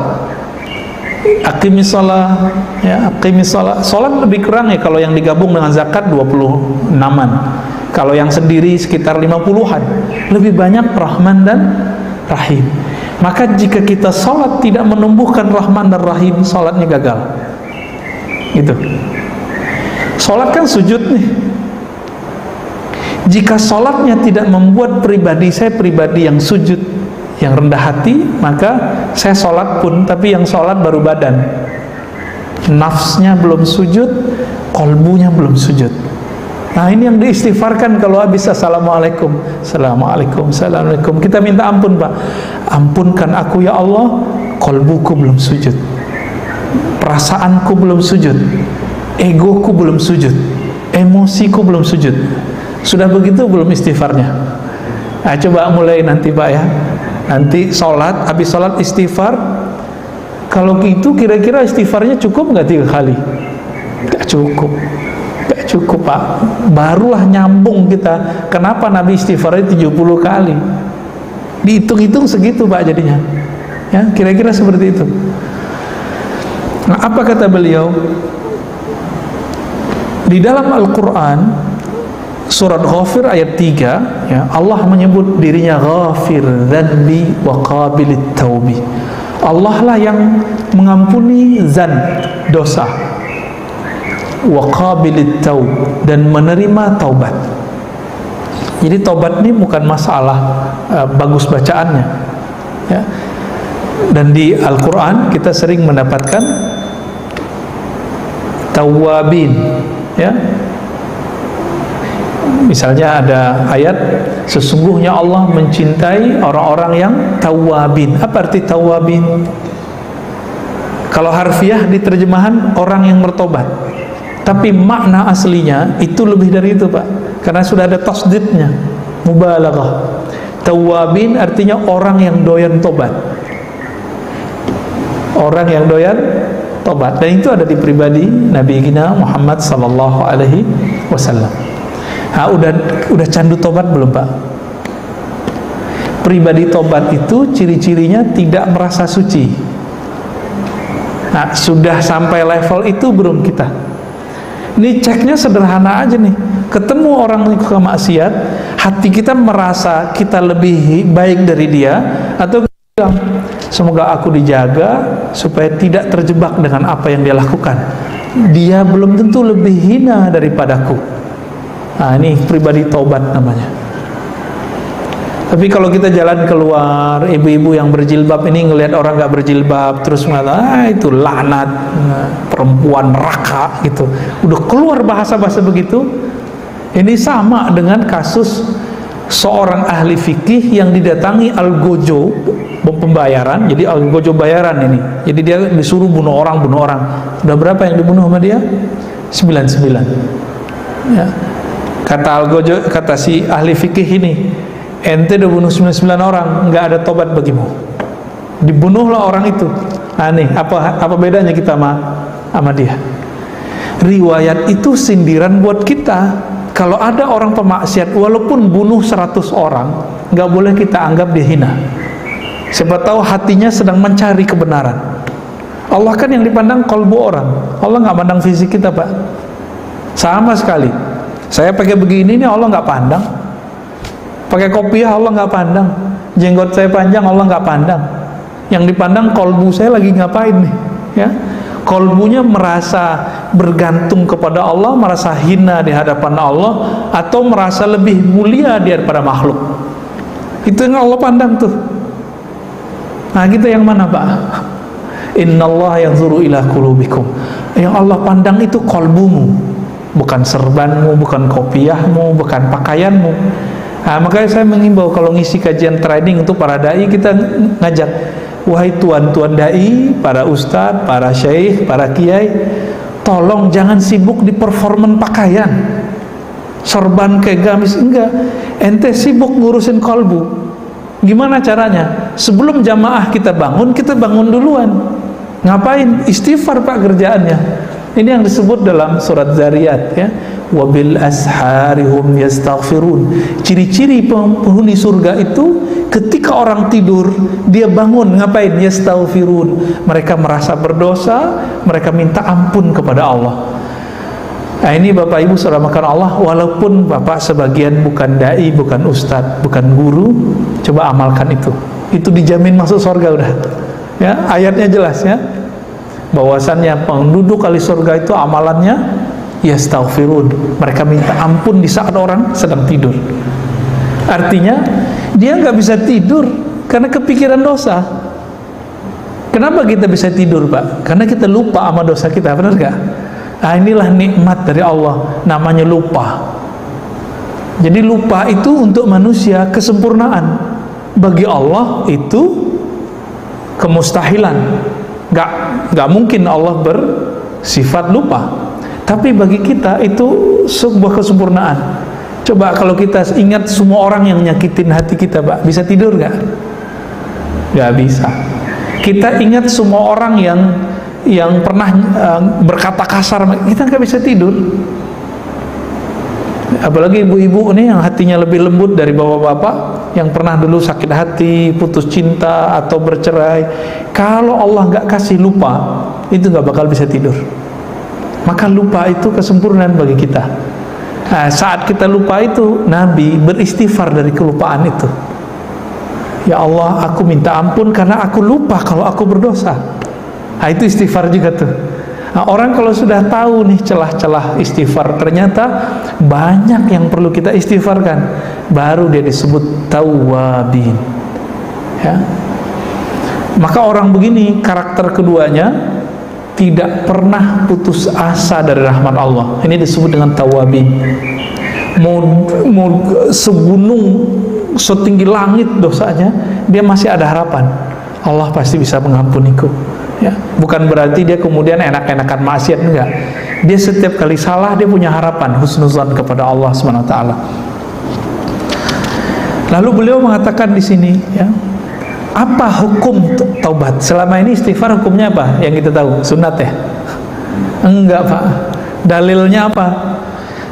aqimis sholat, ya, aqimis sholat. Sholat lebih kurang ya kalau yang digabung dengan zakat 26-an. Kalau yang sendiri sekitar 50-an. Lebih banyak Rahman dan Rahim. Maka jika kita sholat tidak menumbuhkan Rahman dan Rahim, sholatnya gagal. Gitu. Sholat kan sujud nih. Jika sholatnya tidak membuat saya pribadi yang sujud, yang rendah hati, maka saya sholat pun, tapi yang sholat baru badan. Nafsnya belum sujud, kolbunya belum sujud. Nah ini yang diistighfarkan kalau habis assalamualaikum, assalamualaikum, assalamualaikum. Kita minta ampun, Pak. Ampunkan aku ya Allah, kolbuku belum sujud, perasaanku belum sujud, egoku belum sujud, emosiku belum sujud. Sudah begitu belum istighfarnya? Nah, coba mulai nanti, Pak, ya. Nanti sholat, habis sholat istighfar. Kalau gitu kira-kira istighfarnya cukup nggak 3 kali? Nggak cukup. Gak cukup, Pak. Barulah nyambung kita. Kenapa Nabi istighfarnya 70 kali? Dihitung-hitung segitu, Pak, jadinya. Ya, kira-kira seperti itu. Nah, apa kata beliau? Di dalam Al-Quran surat Ghafir ayat 3, ya, Allah menyebut dirinya Ghafir dzanbi wa qabilit taubi. Allah lah yang mengampuni zan, dosa, wa qabilit taub, dan menerima taubat. Jadi taubat ini bukan masalah bagus bacaannya, ya. Dan di Al-Quran kita sering mendapatkan tawabin, ya. Misalnya ada ayat, sesungguhnya Allah mencintai orang-orang yang tawabin. Apa arti tawabin? Kalau harfiah di terjemahan orang yang bertobat, tapi makna aslinya itu lebih dari itu, Pak, karena sudah ada tasdidnya, mubalaghah. Tawabin artinya orang yang doyan tobat, orang yang doyan tobat. Dan itu ada di pribadi Nabi kita Muhammad sallallahu alaihi wasallam. Udah candu tobat belum, Pak? Pribadi tobat itu ciri-cirinya tidak merasa suci. Nah, sudah sampai level itu belum kita? Ini ceknya sederhana aja nih. Ketemu orang yang maksiat, hati kita merasa kita lebih baik dari dia, atau bilang, semoga aku dijaga supaya tidak terjebak dengan apa yang dia lakukan. Dia belum tentu lebih hina daripadaku. Nah, ini pribadi tobat namanya. Tapi kalau kita jalan keluar, ibu-ibu yang berjilbab ini ngelihat orang nggak berjilbab, terus mengatakan, itu laknat, perempuan neraka, gitu. Udah keluar bahasa-bahasa begitu. Ini sama dengan kasus seorang ahli fikih yang didatangi algojo pembayaran. Jadi algojo bayaran ini. Jadi dia disuruh bunuh orang. Udah berapa yang dibunuh sama dia? 99. Ya. Kata algojo, kata si ahli fikih ini, ente udah bunuh 99 orang, nggak ada tobat bagimu. Dibunuhlah orang itu. Nah, nih, apa bedanya kita sama dia? Riwayat itu sindiran buat kita. Kalau ada orang pemaksiat, walaupun bunuh 100 orang, nggak boleh kita anggap dia hina. Siapa tahu hatinya sedang mencari kebenaran. Allah kan yang dipandang kalbu orang. Allah nggak pandang fisik kita, Pak. Sama sekali. Saya pakai begini nih, Allah nggak pandang. Pakai kopiah, Allah nggak pandang. Jenggot saya panjang, Allah nggak pandang. Yang dipandang kolbu saya lagi ngapain nih, ya. Kolbunya merasa bergantung kepada Allah, merasa hina di hadapan Allah, atau merasa lebih mulia daripada makhluk. Itu yang Allah pandang tuh. Nah, kita yang mana, Pak? Innallaha yanzuru ila qulubikum. Yang Allah pandang itu kolbumu, bukan serbanmu, bukan kopiahmu, bukan pakaianmu. Nah, makanya saya mengimbau kalau ngisi kajian training untuk para dai, kita ngajak, wahai tuan-tuan dai, para ustadz, para syekh, para kiai, tolong jangan sibuk di performan pakaian, sorban kayak gamis, enggak. Ente sibuk ngurusin kolbu. Gimana caranya? Sebelum jamaah kita bangun duluan. Ngapain? Istighfar, Pak, kerjaannya. Ini yang disebut dalam surat Zariyat, ya. Wabil asharihum yastaghfirun. Ciri-ciri penghuni surga itu ketika orang tidur, dia bangun, ngapain? Yastaghfirun. Mereka merasa berdosa, mereka minta ampun kepada Allah. Nah, ini Bapak Ibu saudara makan Allah, walaupun Bapak sebagian bukan dai, bukan ustadz, bukan guru, coba amalkan itu. Itu dijamin masuk surga udah. Ya, ayatnya jelas, ya. Bahwasannya penduduk ahli surga itu amalannya yastaghfirun, mereka minta ampun di saat orang sedang tidur. Artinya dia nggak bisa tidur karena kepikiran dosa. Kenapa kita bisa tidur, Pak? Karena kita lupa sama dosa kita, benar nggak? Nah, inilah nikmat dari Allah, namanya lupa. Jadi lupa itu untuk manusia kesempurnaan, bagi Allah itu kemustahilan. Nggak mungkin Allah bersifat lupa. Tapi bagi kita itu sebuah kesempurnaan. Coba kalau kita ingat semua orang yang nyakitin hati kita, Pak, bisa tidur nggak? Nggak bisa. Kita ingat semua orang yang pernah berkata kasar, kita nggak bisa tidur. Apalagi ibu-ibu nih yang hatinya lebih lembut dari bapak-bapak yang pernah dulu sakit hati, putus cinta atau bercerai. Kalau Allah nggak kasih lupa, itu nggak bakal bisa tidur. Maka lupa itu kesempurnaan bagi kita. Nah, saat kita lupa itu, Nabi beristighfar dari kelupaan itu. Ya Allah, aku minta ampun karena aku lupa kalau aku berdosa. Nah, itu istighfar juga tuh. Nah, orang kalau sudah tahu nih celah-celah istighfar, ternyata banyak yang perlu kita istighfarkan, baru dia disebut tawwabin. Ya. Maka orang begini, karakter keduanya tidak pernah putus asa dari rahmat Allah. Ini disebut dengan tawwabin. Mau segunung, setinggi langit dosanya, dia masih ada harapan. Allah pasti bisa mengampuniku. Ya, bukan berarti dia kemudian enak-enakan maksiat, enggak. Dia setiap kali salah dia punya harapan, husnuzan kepada Allah SWT. Lalu beliau mengatakan di sini, ya, apa hukum taubat? Selama ini istighfar hukumnya apa? Yang kita tahu, sunat ya? Enggak, Pak. Dalilnya apa?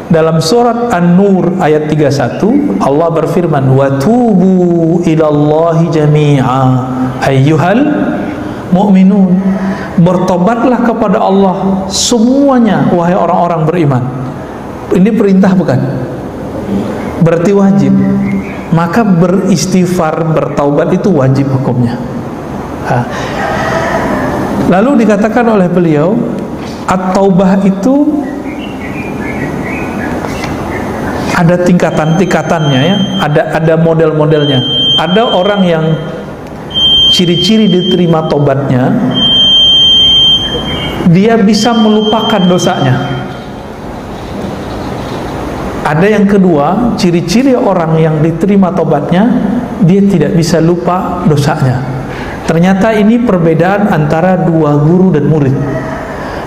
Dalam surat An-Nur ayat 31 Allah berfirman, wa tubu ilallahi jami'a ayyuhal mu'minun, bertobatlah kepada Allah semuanya wahai orang-orang beriman. Ini perintah bukan? Berarti wajib. Maka beristighfar, bertaubat itu wajib hukumnya. Lalu dikatakan oleh beliau, at-taubah itu ada tingkatan-tingkatannya, ya. Ada model-modelnya. Ada orang yang ciri-ciri diterima tobatnya, dia bisa melupakan dosanya. Ada yang kedua, ciri-ciri orang yang diterima tobatnya, dia tidak bisa lupa dosanya. Ternyata ini perbedaan antara dua guru dan murid.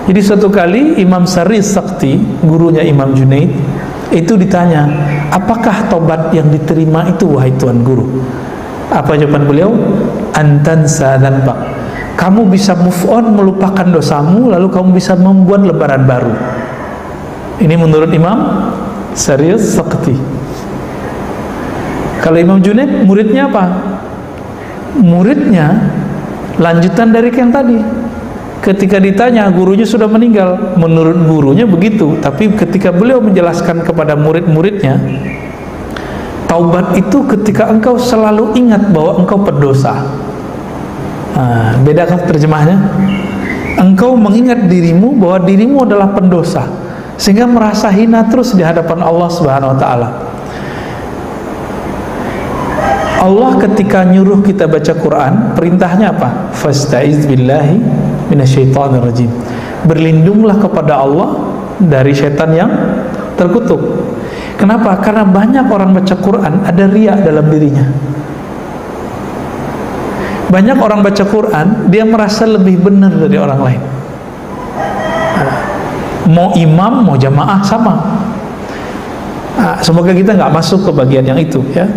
Jadi suatu kali Imam Sari Sakti, gurunya Imam Junaid, itu ditanya, apakah tobat yang diterima itu wahai Tuan Guru? Apa jawaban beliau? Antansa dzanbak. Kamu bisa move on, melupakan dosamu, lalu kamu bisa membuat lembaran baru. Ini menurut Imam Sari Sakti. Kalau Imam Junaid, muridnya apa? Muridnya lanjutan dari yang tadi. Ketika ditanya, gurunya sudah meninggal. Menurut gurunya begitu, tapi ketika beliau menjelaskan kepada murid-muridnya, taubat itu ketika engkau selalu ingat bahwa engkau berdosa. Nah, beda kan terjemahnya? Engkau mengingat dirimu bahwa dirimu adalah pendosa, sehingga merasa hina terus di hadapan Allah Subhanahu wa taala. Allah ketika nyuruh kita baca Quran, perintahnya apa? Fasta'iz billahi minasyaitonir rajim. Berlindunglah kepada Allah dari setan yang terkutuk. Kenapa? Karena banyak orang baca Quran ada riya dalam dirinya. Banyak orang baca Quran, dia merasa lebih benar dari orang lain. Mau imam, mau jamaah sama. Semoga kita nggak masuk ke bagian yang itu, ya.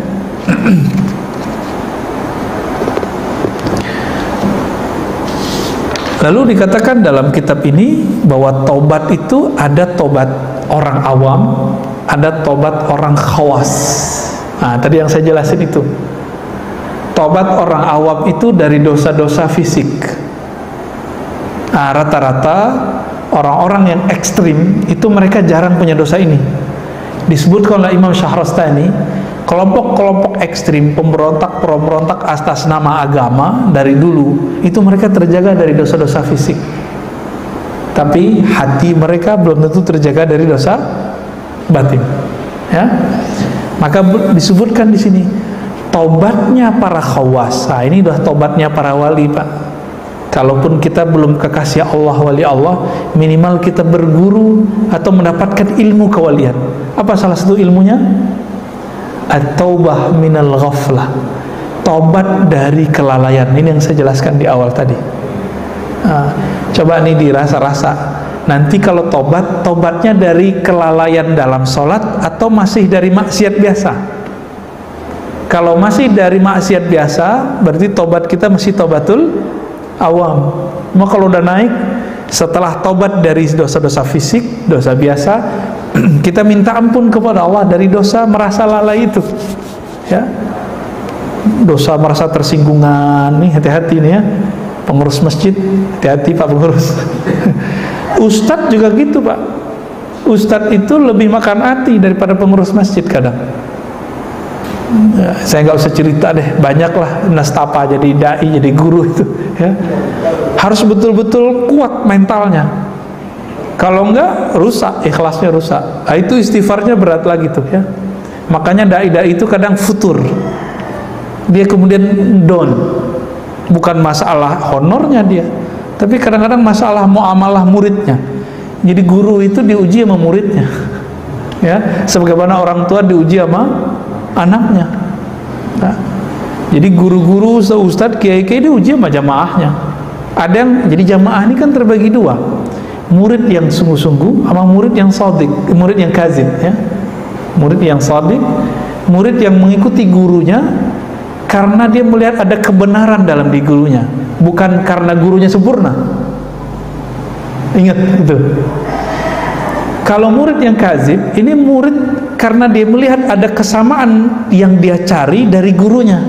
Lalu dikatakan dalam kitab ini bahwa taubat itu ada taubat orang awam, ada taubat orang khawas. Nah, tadi yang saya jelasin itu. Taubat orang awam itu dari dosa-dosa fisik. Nah, rata-rata orang-orang yang ekstrim itu mereka jarang punya dosa ini. Disebutkan oleh Imam Syahrastani, kelompok-kelompok ekstrim, pemberontak atas nama agama dari dulu, itu mereka terjaga dari dosa-dosa fisik. Tapi hati mereka belum tentu terjaga dari dosa batin. Ya, maka disebutkan di sini taubatnya para khawas. Nah, ini udah taubatnya para wali, Pak. Kalaupun kita belum kekasih Allah, wali Allah, minimal kita berguru atau mendapatkan ilmu kewalian. Apa salah satu ilmunya? At-taubah minal ghaflah. Taubat dari kelalaian. Ini yang saya jelaskan di awal tadi. Coba nih dirasa-rasa. Nanti kalau tobatnya dari kelalaian dalam sholat atau masih dari maksiat biasa? Kalau masih dari maksiat biasa, berarti tobat kita masih tobatul awam. Mau kalau udah naik, setelah tobat dari dosa-dosa fisik, dosa biasa, kita minta ampun kepada Allah dari dosa merasa lalai itu, ya. Dosa merasa tersinggungan, nih hati-hati nih ya, pengurus masjid, hati-hati Pak pengurus. Ustadz juga gitu Pak. Ustadz itu lebih makan hati daripada pengurus masjid kadang. Saya nggak usah cerita deh, banyaklah nastapa jadi dai, jadi guru itu ya. Harus betul-betul kuat mentalnya, kalau enggak rusak, ikhlasnya rusak. Nah, itu istighfarnya berat lagi tuh ya. Makanya dai-dai itu kadang futur, dia kemudian down. Bukan masalah honornya dia, tapi kadang-kadang masalah muamalah muridnya. Jadi guru itu diuji sama muridnya ya, sebagaimana orang tua diuji sama anaknya. Nah, jadi guru-guru, ustadz, kiai-kiai diuji sama jamaahnya. Ada yang jadi jamaah ini kan terbagi dua, murid yang sungguh-sungguh sama murid yang shadiq, murid yang kazib ya. Murid yang shadiq, murid yang mengikuti gurunya karena dia melihat ada kebenaran dalam diri gurunya, bukan karena gurunya sempurna. Ingat itu. Kalau murid yang kazib, ini murid karena dia melihat ada kesamaan yang dia cari dari gurunya.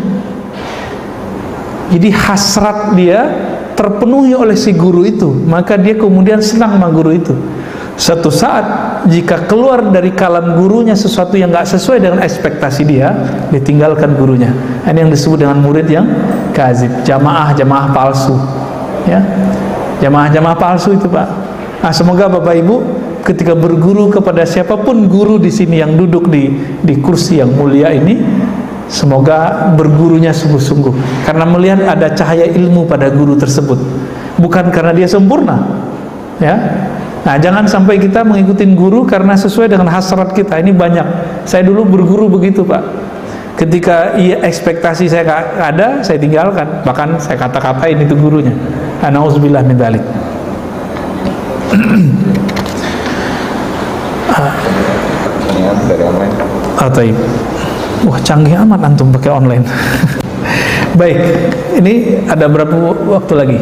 Jadi hasrat dia terpenuhi oleh si guru itu, maka dia kemudian senang sama guru itu. Suatu saat jika keluar dari kalam gurunya sesuatu yang nggak sesuai dengan ekspektasi dia, ditinggalkan gurunya. Ini yang disebut dengan murid yang kazib, jamaah palsu ya. Jamaah palsu itu, Pak. Nah, semoga Bapak Ibu ketika berguru kepada siapapun guru di sini yang duduk di kursi yang mulia ini, semoga bergurunya sungguh-sungguh karena melihat ada cahaya ilmu pada guru tersebut, bukan karena dia sempurna ya. Nah, jangan sampai kita mengikuti guru karena sesuai dengan hasrat kita. Ini banyak. Saya dulu berguru begitu, Pak. Ketika ekspektasi saya ada, saya tinggalkan. Bahkan saya kata-katain itu gurunya. Nauzubillah min dzalik. Dari online. Taib. Wah, canggih amat antum pakai online. Baik, ini ada berapa waktu lagi?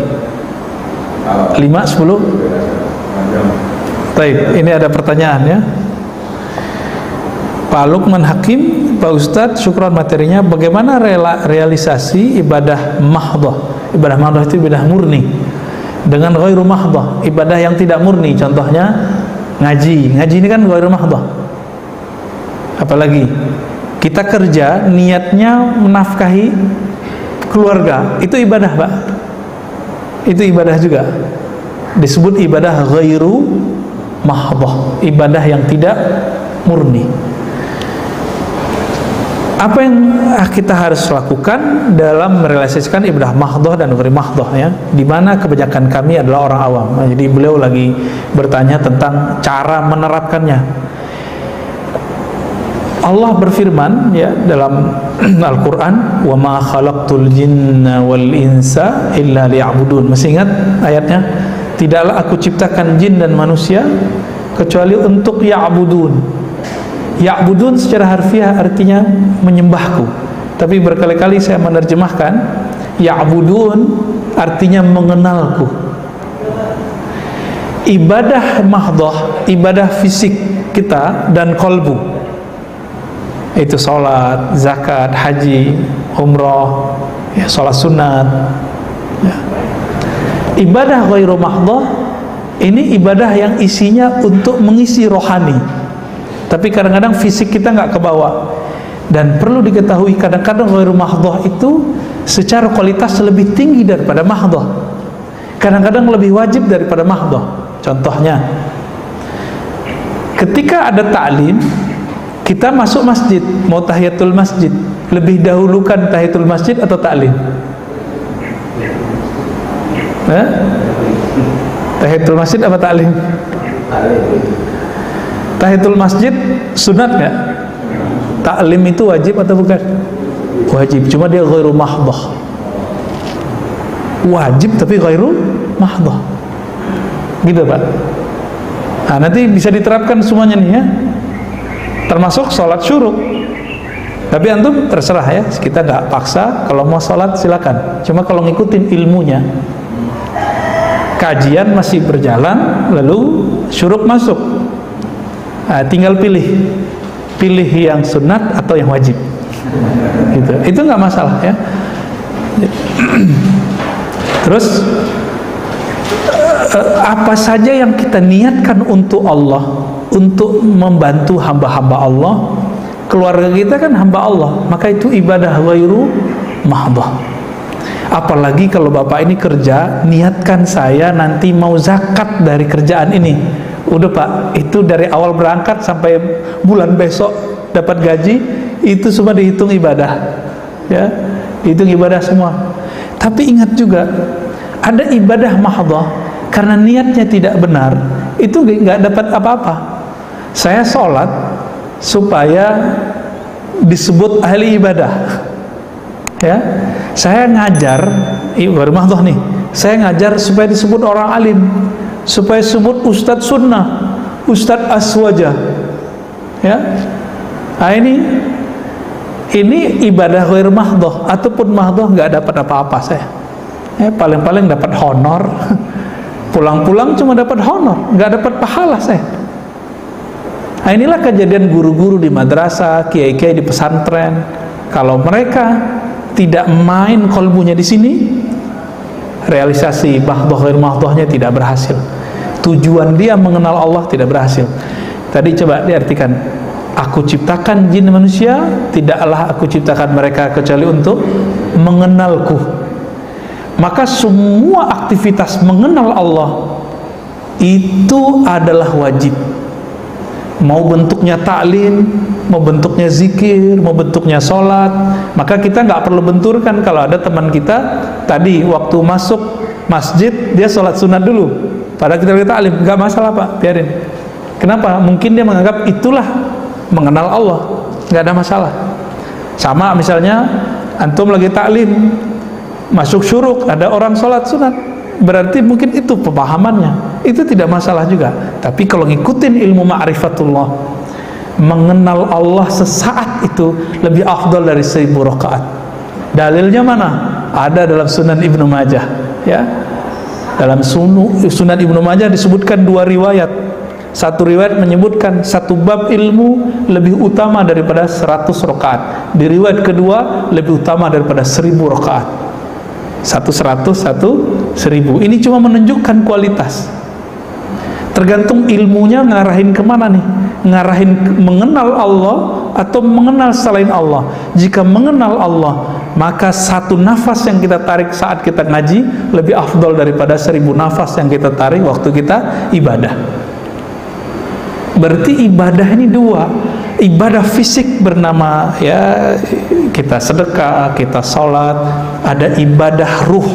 5, 10? Taib, ini ada pertanyaan ya. Pak Lukman Hakim, Pak Ustadz, syukron materinya. Bagaimana realisasi ibadah mahdhah? Ibadah mahdhah itu ibadah murni dengan ghairu mahdhah, ibadah yang tidak murni. Contohnya ngaji ini kan ghairu mahdhah. Apalagi kita kerja niatnya menafkahi keluarga, itu ibadah, Pak. Itu ibadah juga, disebut ibadah ghairu mahdhah, ibadah yang tidak murni. Apa yang kita harus lakukan dalam merealisasikan ibadah mahdhah dan ghairu mahdhah ya? Di mana kebanyakan kami adalah orang awam. Nah, jadi beliau lagi bertanya tentang cara menerapkannya. Allah berfirman ya dalam Al-Quran, wa ma khalaqtul jinna wal insa illa liya'budun. Masih ingat ayatnya? Tidaklah aku ciptakan jin dan manusia kecuali untuk ya'budun. Ya'budun secara harfiah artinya menyembahku, tapi berkali-kali saya menerjemahkan ya'budun artinya mengenalku. Ibadah mahdhah, ibadah fisik kita dan kolbu, itu sholat, zakat, haji, umroh, ya, sholat sunat ya. Ibadah ghairu mahdhah ini ibadah yang isinya untuk mengisi rohani, tapi kadang-kadang fisik kita nggak kebawa. Dan perlu diketahui kadang-kadang ghairu mahdhah itu secara kualitas lebih tinggi daripada mahdhah, kadang-kadang lebih wajib daripada mahdhah. Contohnya ketika ada ta'lim, kita masuk masjid, mau tahiyatul masjid, lebih dahulukan tahiyatul masjid atau ta'lim? Tahiyatul masjid apa ta'lim? Tahiyatul masjid sunat nggak? Ta'lim itu wajib atau bukan? Wajib, cuma dia ghairu mahdhah. Wajib tapi ghairu mahdhah, gitu Pak. Nah, nanti bisa diterapkan semuanya nih ya, termasuk sholat syuruk. Tapi antum terserah ya, kita nggak paksa. Kalau mau sholat silakan, cuma kalau ngikutin ilmunya, kajian masih berjalan lalu syuruk masuk, nah, tinggal pilih yang sunat atau yang wajib gitu. Itu nggak masalah ya. Terus apa saja yang kita niatkan untuk Allah, untuk membantu hamba-hamba Allah, keluarga kita kan hamba Allah, maka itu ibadah ghairu mahdhah. Apalagi kalau bapak ini kerja, niatkan saya nanti mau zakat dari kerjaan ini. Udah pak, itu dari awal berangkat sampai bulan besok dapat gaji, itu semua dihitung ibadah, ya, dihitung ibadah semua. Tapi ingat juga, ada ibadah mahdhah karena niatnya tidak benar, itu nggak dapat apa-apa. Saya sholat supaya disebut ahli ibadah, ya. Saya ngajar, baru mahdhah nih, saya ngajar supaya disebut orang alim, supaya disebut ustadz sunnah, ustadz aswajah, ya. Nah ini ibadah ghair mahdhah, ataupun mahdhah nggak dapat apa-apa saya, ya, paling-paling dapat honor, pulang-pulang cuma dapat honor, nggak dapat pahala saya. Nah inilah kejadian guru-guru di madrasah, kiai-kiai di pesantren. Kalau mereka tidak main kolbunya di sini, realisasi mahdhah ghair mahdhahnya tidak berhasil. Tujuan dia mengenal Allah tidak berhasil. Tadi coba diartikan, aku ciptakan jin manusia, tidaklah aku ciptakan mereka kecuali untuk mengenalku. Maka semua aktivitas mengenal Allah itu adalah wajib. Mau bentuknya ta'lim, mau bentuknya zikir, mau bentuknya sholat, maka kita nggak perlu benturkan. Kalau ada teman kita tadi waktu masuk masjid dia sholat sunat dulu, padahal kita lagi ta'lim, nggak masalah pak, biarin. Kenapa? Mungkin dia menganggap itulah mengenal Allah, nggak ada masalah. Sama misalnya antum lagi ta'lim, masuk syuruk, ada orang sholat sunat, berarti mungkin itu pemahamannya, itu tidak masalah juga. Tapi kalau ngikutin ilmu ma'rifatullah, mengenal Allah sesaat itu lebih afdal dari 1000 rakaat. Dalilnya mana? Ada dalam Sunan Ibnu Majah, ya. Dalam Sunan Ibnu Majah disebutkan 2 riwayat. Satu riwayat menyebutkan satu bab ilmu lebih utama daripada 100 rakaat. Di riwayat kedua lebih utama daripada 1000 rakaat. Satu 100, satu 1000. Ini cuma menunjukkan kualitas. Tergantung ilmunya ngarahin kemana nih, ngarahin mengenal Allah atau mengenal selain Allah. Jika mengenal Allah, maka satu nafas yang kita tarik saat kita ngaji lebih afdal daripada 1000 nafas yang kita tarik waktu kita ibadah. Berarti ibadah ini 2, ibadah fisik bernama ya kita sedekah, kita sholat. Ada ibadah ruh.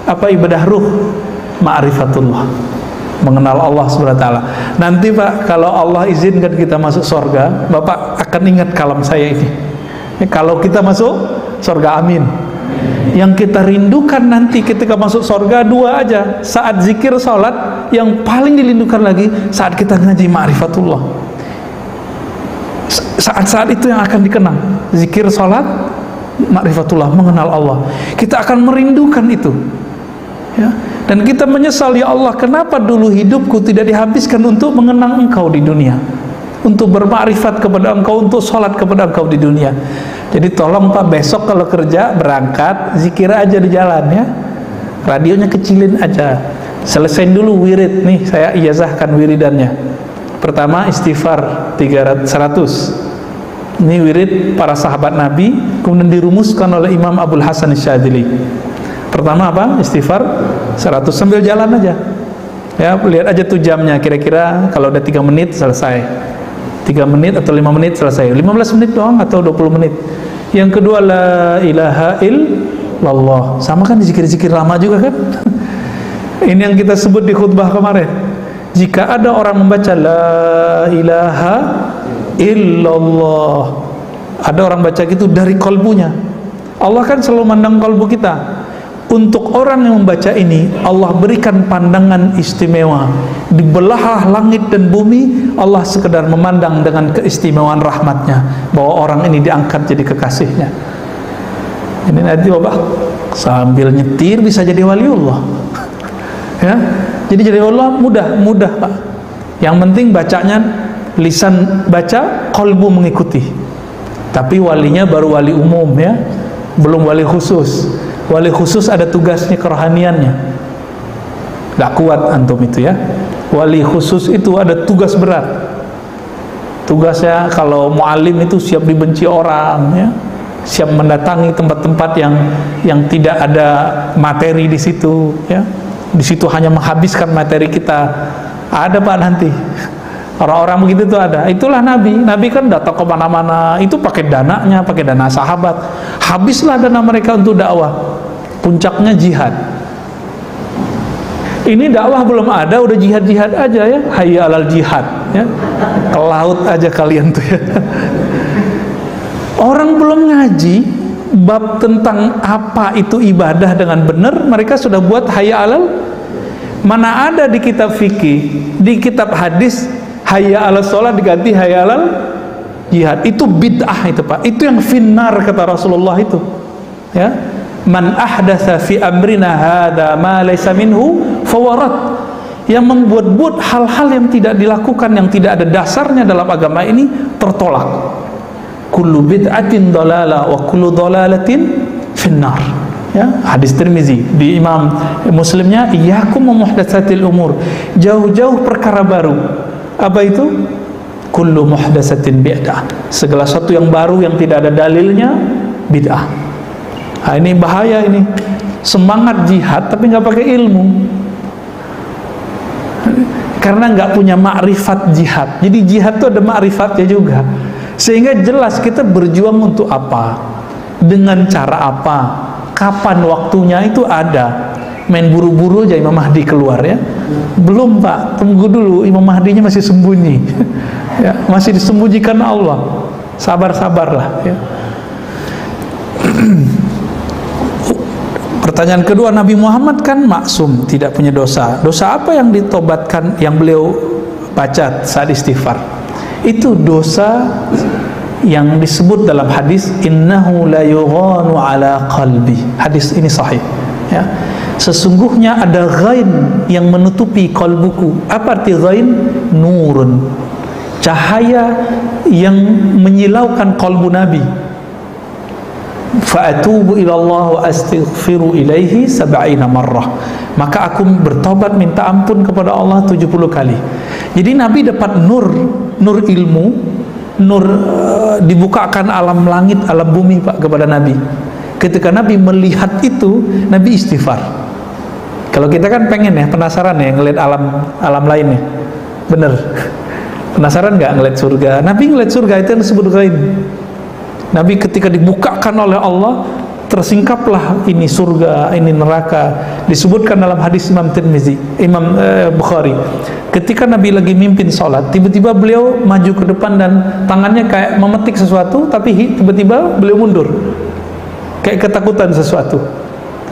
Apa ibadah ruh? Ma'rifatullah, mengenal Allah SWT. Nanti pak, kalau Allah izinkan kita masuk surga, bapak akan ingat kalam saya ini. Kalau kita masuk surga, amin. Yang kita rindukan nanti ketika masuk surga 2 aja, saat zikir sholat. Yang paling dirindukan lagi saat kita ngaji ma'rifatullah. Saat-saat itu yang akan dikenang, zikir sholat, ma'rifatullah, mengenal Allah. Kita akan merindukan itu, ya. Dan kita menyesal, ya Allah, kenapa dulu hidupku tidak dihabiskan untuk mengenang Engkau di dunia, untuk bermakrifat kepada Engkau, untuk sholat kepada Engkau di dunia. Jadi tolong pak, besok kalau kerja berangkat zikir aja di jalan, ya. Radionya kecilin aja. Selesain dulu wirid. Nih saya ijazahkan wiridannya. Pertama istighfar 100. Ini wirid para sahabat Nabi, kemudian dirumuskan oleh Imam Abdul Hasan Asyadzili. Pertama apa? Istighfar 100, sambil jalan aja, ya. Lihat aja tuh jamnya, kira-kira kalau udah 3 menit selesai, 3 menit atau 5 menit selesai, 15 menit doang atau 20 menit. Yang kedua, la ilaha illallah. Sama kan zikir-zikir lama juga kan. Ini yang kita sebut di khutbah kemarin. Jika ada orang membaca la ilaha illallah, ada orang baca gitu dari kalbunya, Allah kan selalu mandang kalbu kita. Untuk orang yang membaca ini, Allah berikan pandangan istimewa. Di belahan langit dan bumi, Allah sekedar memandang dengan keistimewaan rahmatnya, bahwa orang ini diangkat jadi kekasihnya. Ini nanti bapak sambil nyetir bisa jadi waliullah, ya. Jadi jadi waliullah mudah pak. Yang penting bacanya lisan baca, kalbu mengikuti. Tapi walinya baru wali umum, ya, belum wali khusus. Wali khusus ada tugasnya kerohaniannya. Gak kuat antum itu, ya. Wali khusus itu ada tugas berat. Tugasnya kalau muallim itu siap dibenci orang, ya, siap mendatangi tempat-tempat yang tidak ada materi di situ, ya. Di situ hanya menghabiskan materi kita. Ada Pak nanti orang-orang begitu tuh ada. Itulah Nabi. Nabi kan datang ke mana-mana. Itu pakai dananya, pakai dana sahabat. Habislah dana mereka untuk dakwah. Puncaknya jihad. Ini dakwah belum ada, udah jihad-jihad aja ya. Hayya alal jihad, ya. Ke laut aja kalian tuh ya. Orang belum ngaji bab tentang apa itu ibadah dengan benar, mereka sudah buat hayya alal. Mana ada di kitab fikih, di kitab hadis hayya alal sholat diganti hayya alal jihad. Itu bid'ah itu Pak. Itu yang finnar kata Rasulullah itu. Ya. Man ahdatsa fi amrina hadza ma laysa minhu fawarat. Yang membuat-buat hal-hal yang tidak dilakukan, yang tidak ada dasarnya dalam agama ini, tertolak. Kullu bid'atin dalalah wa kullu dalalatin finnar. Ya, hadis Tirmizi. Di Imam Muslimnya, iyyakum muhdatsatil umur. Jauh-jauh perkara baru. Apa itu? Kullu muhdatsatin bid'ah. Segala sesuatu yang baru yang tidak ada dalilnya bid'ah. Nah, ini bahaya ini. Semangat jihad tapi nggak pakai ilmu. Karena nggak punya makrifat jihad. Jadi jihad itu ada makrifatnya juga. Sehingga jelas kita berjuang untuk apa, dengan cara apa, kapan waktunya itu ada. Main buru-buru aja Imam Mahdi keluar ya. Belum Pak, tunggu dulu, Imam Mahdinya masih sembunyi. Ya, masih disembunyikan Allah. Sabar-sabarlah ya. Pertanyaan kedua, Nabi Muhammad kan maksum, tidak punya dosa. Dosa apa yang ditobatkan, yang beliau baca saat istighfar? Itu dosa yang disebut dalam hadis, innahu la yughanu ala qalbi. Hadis ini sahih ya. Sesungguhnya ada ghain yang menutupi kalbuku. Apa arti ghain? Nurun, cahaya yang menyilaukan kalbu Nabi. Fa'atubu ilallah wa astaghfiru ilaihi 70 marrah. Maka aku bertobat minta ampun kepada Allah 70 kali. Jadi Nabi dapat nur ilmu, nur dibukakan alam langit, alam bumi Pak kepada Nabi. Ketika Nabi melihat itu, Nabi istighfar. Kalau kita kan pengen ya, penasaran ya ngelihat alam lainnya. Bener. Penasaran nggak ngelihat surga? Nabi ngelihat surga itu yang disebut ghaib. Nabi ketika dibukakan oleh Allah, tersingkaplah ini surga, ini neraka. Disebutkan dalam hadis Imam Tirmizi, Imam Bukhari. Ketika Nabi lagi mimpin sholat, tiba-tiba beliau maju ke depan dan tangannya kayak memetik sesuatu, tapi tiba-tiba beliau mundur, kayak ketakutan sesuatu.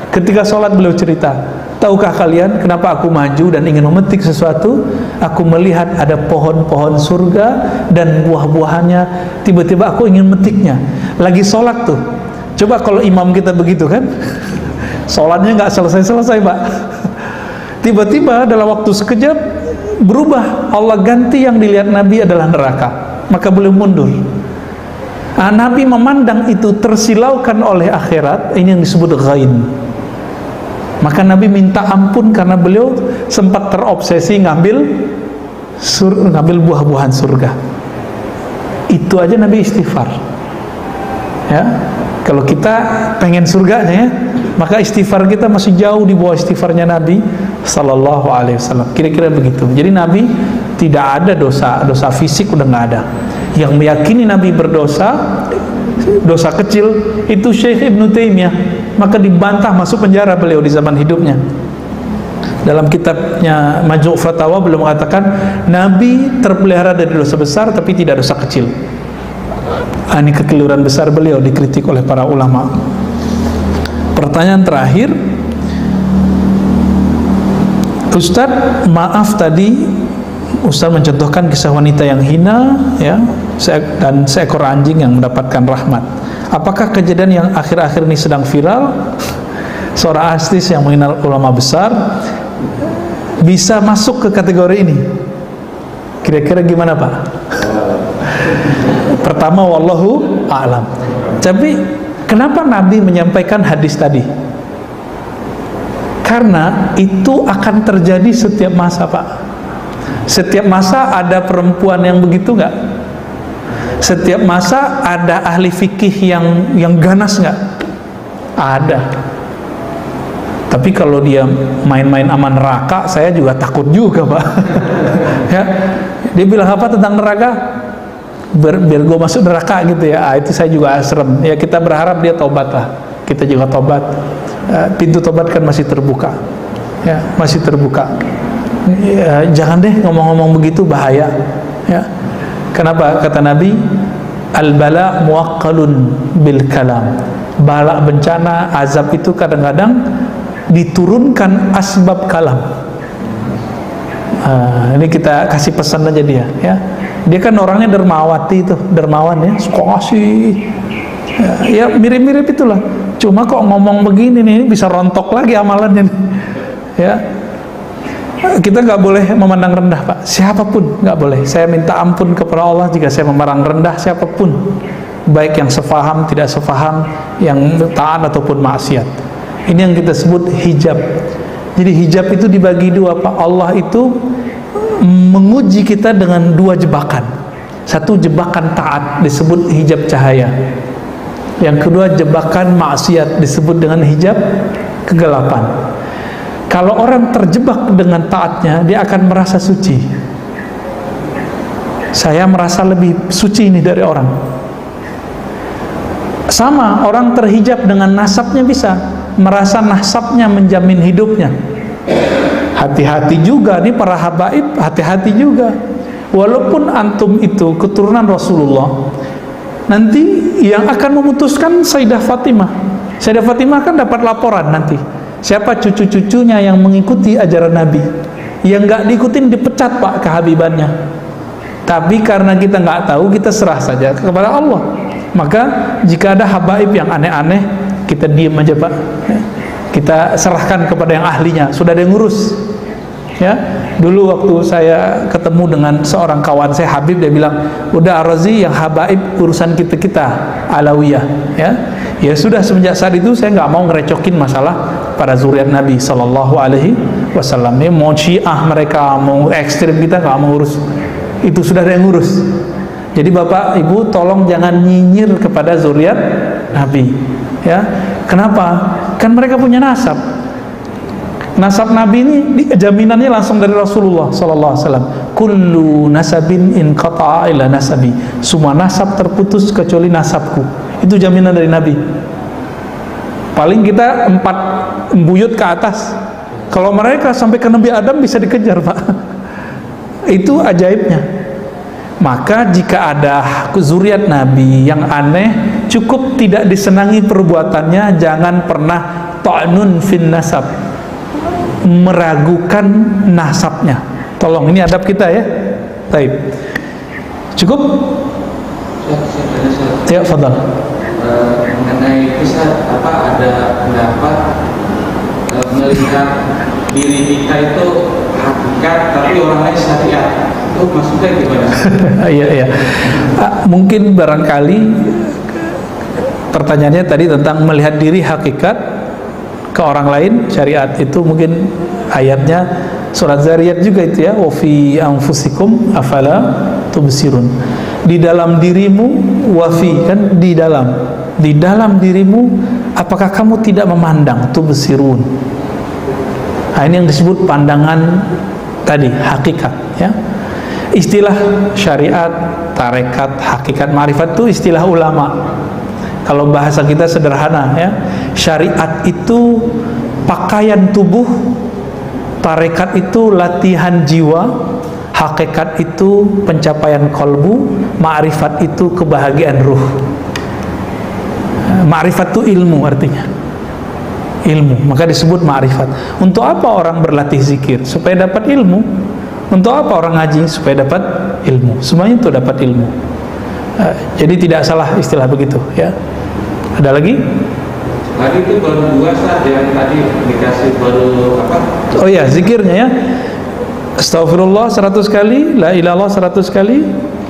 Ketika sholat beliau cerita, tahukah kalian kenapa aku maju dan ingin memetik sesuatu? Aku melihat ada pohon-pohon surga dan buah-buahannya. Tiba-tiba aku ingin memetiknya. Lagi sholat tuh. Coba kalau imam kita begitu kan, sholatnya nggak selesai-selesai Pak. Tiba-tiba dalam waktu sekejap berubah. Allah ganti yang dilihat Nabi adalah neraka. Maka beliau mundur. Nah, Nabi memandang itu tersilaukan oleh akhirat. Ini yang disebut ghain. Maka Nabi minta ampun karena beliau sempat terobsesi ngambil buah-buahan surga. Itu aja Nabi istighfar. Ya, kalau kita pengen surganya ya, maka istighfar kita masih jauh di bawah istighfarnya Nabi Sallallahu Alaihi Wasallam. Kira-kira begitu. Jadi Nabi tidak ada dosa fisik udah nggak ada. Yang meyakini Nabi berdosa, dosa kecil itu Syekh Ibnu Taimiyah. Maka dibantah, masuk penjara beliau di zaman hidupnya. Dalam kitabnya Majmu' Fatawa beliau mengatakan Nabi terpelihara dari dosa besar tapi tidak dosa kecil. Ini kekeliruan besar beliau, dikritik oleh para ulama. Pertanyaan terakhir, Ustadz, maaf tadi Ustadz mencontohkan kisah wanita yang hina ya, dan seekor anjing yang mendapatkan rahmat. Apakah kejadian yang akhir-akhir ini sedang viral, seorang artis yang mengenal ulama besar bisa masuk ke kategori ini? Kira-kira gimana Pak? Pertama, wallahu a'lam. Tapi kenapa Nabi menyampaikan hadis tadi? Karena itu akan terjadi setiap masa Pak. Setiap masa ada perempuan yang begitu nggak? Setiap masa ada ahli fikih yang ganas nggak? Ada. Tapi kalau dia main-main sama neraka, saya juga takut juga, Pak. Ya, dia bilang apa tentang neraka? Biar gue masuk neraka gitu ya. Itu saya juga serem. Ya, kita berharap dia tobat lah. Kita juga tobat. Pintu tobat kan masih terbuka. Ya, masih terbuka. Ya, jangan deh ngomong-ngomong begitu, bahaya. Ya. Kenapa? Kata Nabi, al-bala muwaqqalun bil kalam. Bala, bencana, azab itu kadang-kadang diturunkan asbab kalam. Ini kita kasih pesan aja dia, ya. Dia kan orangnya dermawati itu, dermawan ya, suka ngasih. Ya mirip-mirip itulah. Cuma kok ngomong begini nih, bisa rontok lagi amalannya nih. Ya. Kita nggak boleh memandang rendah, Pak. Siapapun nggak boleh. Saya minta ampun kepada Allah jika saya memandang rendah siapapun, baik yang sefaham, tidak sefaham, yang taat ataupun maksiat. Ini yang kita sebut hijab. Jadi hijab itu dibagi dua, Pak. Allah itu menguji kita dengan dua jebakan. Satu jebakan taat disebut hijab cahaya. Yang kedua jebakan maksiat disebut dengan hijab kegelapan. Kalau orang terjebak dengan taatnya, dia akan merasa suci. Saya merasa lebih suci ini dari orang. Sama, orang terhijab dengan nasabnya bisa merasa nasabnya menjamin hidupnya. Hati-hati juga nih para habaib, hati-hati juga. Walaupun antum itu keturunan Rasulullah, nanti yang akan memutuskan Sayyidah Fatimah. Sayyidah Fatimah kan dapat laporan nanti. Siapa cucu-cucunya yang mengikuti ajaran Nabi? Yang nggak diikutin dipecat, Pak, kehabibannya. Tapi karena kita nggak tahu, kita serah saja kepada Allah. Maka jika ada habaib yang aneh-aneh, kita diam aja, Pak. Kita serahkan kepada yang ahlinya. Sudah ada yang ngurus. Ya, dulu waktu saya ketemu dengan seorang kawan saya Habib, dia bilang, udah Ar-Razi, yang habaib urusan kita Alawiyah. Ya sudah, semenjak saat itu saya nggak mau ngerecokin masalah para zuriat Nabi Sallallahu Alaihi Wasallam. Ini mau Syiah mereka, mau ekstrim, kita nggak mau urus. Itu sudah ada yang ngurus. Jadi Bapak Ibu tolong jangan nyinyir kepada zuriat Nabi. Ya, kenapa? Kan mereka punya nasab. Nasab Nabi ini jaminannya langsung dari Rasulullah Sallallahu Alaihi Wasallam. Kullu nasabin in qata'a ila nasabi. Semua nasab terputus kecuali nasabku. Itu jaminan dari Nabi. Paling kita 4 buyut ke atas. Kalau mereka sampai ke Nabi Adam bisa dikejar, Pak. Itu ajaibnya. Maka jika ada zuriat Nabi yang aneh, cukup tidak disenangi perbuatannya, jangan pernah ta'nun fin nasab, meragukan nasabnya. Tolong, ini adab kita ya. Baik. Cukup? Ya, fadal. Mengenai bisa ada pendapat melihat diri kita itu hakikat tapi orang lain syariat, itu maksudnya gimana? Iya. Mungkin barangkali pertanyaannya tadi tentang melihat diri hakikat ke orang lain syariat, itu mungkin ayatnya surat Zariyat juga itu ya, wa fi anfusikum afala tubsirun. Di dalam dirimu, wafi kan di dalam dirimu, apakah kamu tidak memandang? Tubsirun. Nah, ini yang disebut pandangan tadi, hakikat ya. Istilah syariat, tarekat, hakikat, ma'rifat itu istilah ulama. Kalau bahasa kita sederhana ya, syariat itu pakaian tubuh, tarekat itu latihan jiwa, hakikat itu pencapaian kolbu, ma'rifat itu kebahagiaan ruh. Ma'rifat itu ilmu artinya. Ilmu, maka disebut ma'rifat. Untuk apa orang berlatih zikir? Supaya dapat ilmu. Untuk apa orang ngaji? Supaya dapat ilmu. Semuanya itu dapat ilmu. Jadi tidak salah istilah begitu ya. Ada lagi? Tadi itu baru 2 saja yang tadi dikasih baru apa? Oh ya, zikirnya ya. Astaghfirullah 100 kali, la ilaha illallah 100 kali.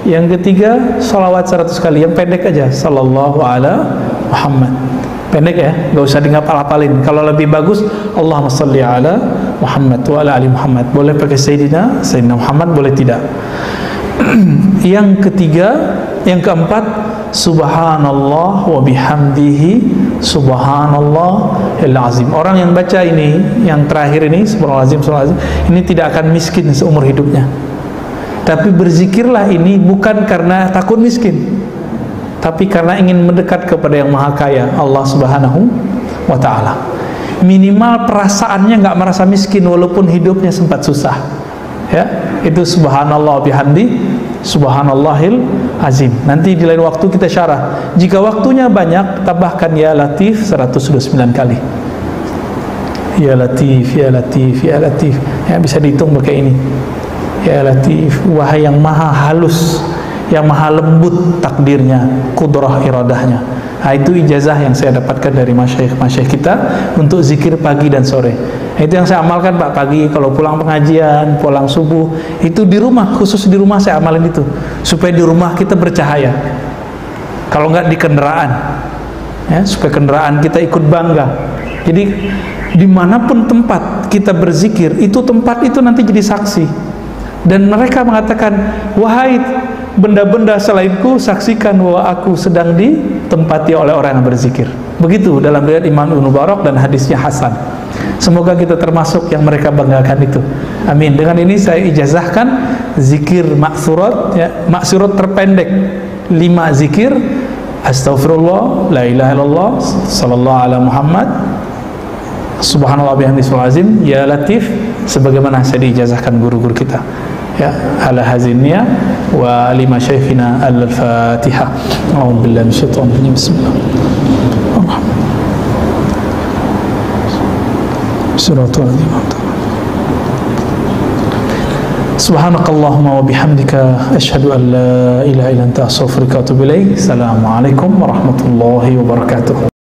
Yang ketiga, salawat 100 kali. Yang pendek aja, sallallahu ala Muhammad. Pendek ya, nggak usah dihafal-hafalin. Kalau lebih bagus, Allahumma shalli ala Muhammad wa ala ali Muhammad. Boleh pakai Sayyidina Muhammad, boleh tidak. Yang ketiga, Yang keempat, subhanallah wa bihamdihi subhanallahil azim. Orang yang baca ini, yang terakhir ini, subhanallahil azim, ini tidak akan miskin seumur hidupnya. Tapi berzikirlah ini bukan karena takut miskin, tapi karena ingin mendekat kepada yang maha kaya, Allah subhanahu wa ta'ala. Minimal perasaannya nggak merasa miskin walaupun hidupnya sempat susah, ya. Itu subhanallah bihamdi subhanallahil azim. Nanti di lain waktu kita syarah. Jika waktunya banyak, tambahkan ya latif 129 kali. Ya latif, ya latif, ya latif, ya, bisa dihitung pakai ini. Ya latif, wahai yang maha halus, yang maha lembut takdirnya, kudrah iradahnya. Nah, itu ijazah yang saya dapatkan dari masyayikh kita untuk zikir pagi dan sore. Nah, itu yang saya amalkan Pak, pagi kalau pulang pengajian, pulang subuh, itu di rumah, khusus di rumah saya amalin itu, supaya di rumah kita bercahaya. Kalau nggak di kendaraan, ya, supaya kendaraan kita ikut bangga. Jadi dimanapun tempat kita berzikir, itu tempat itu nanti jadi saksi. Dan mereka mengatakan, wahai benda-benda selainku, saksikan bahwa aku sedang ditempati oleh orang yang berzikir. Begitu dalam riwayat Imam Ibnu Mubarak dan hadisnya hasan. Semoga kita termasuk yang mereka banggakan itu. Amin. Dengan ini saya ijazahkan zikir maksurat, ya, maksurat terpendek 5 zikir. Astaghfirullah, la ilaha illallah, sallallahu ala Muhammad, subhanallah bihamdihi subhanallahil azim, ya latif, sebagaimana saya diijazahkan guru-guru kita. Ya, ala hazinnya wa lima syekhina al-Fatihah. A'udzu billahi minasyaitonir rajim. Bismillahirrahmanirrahim. Subhanakallahumma wa bihamdika asyhadu an la ilaha illa anta astaghfiruka wa atubu ilaik. Assalamualaikum warahmatullahi wabarakatuh.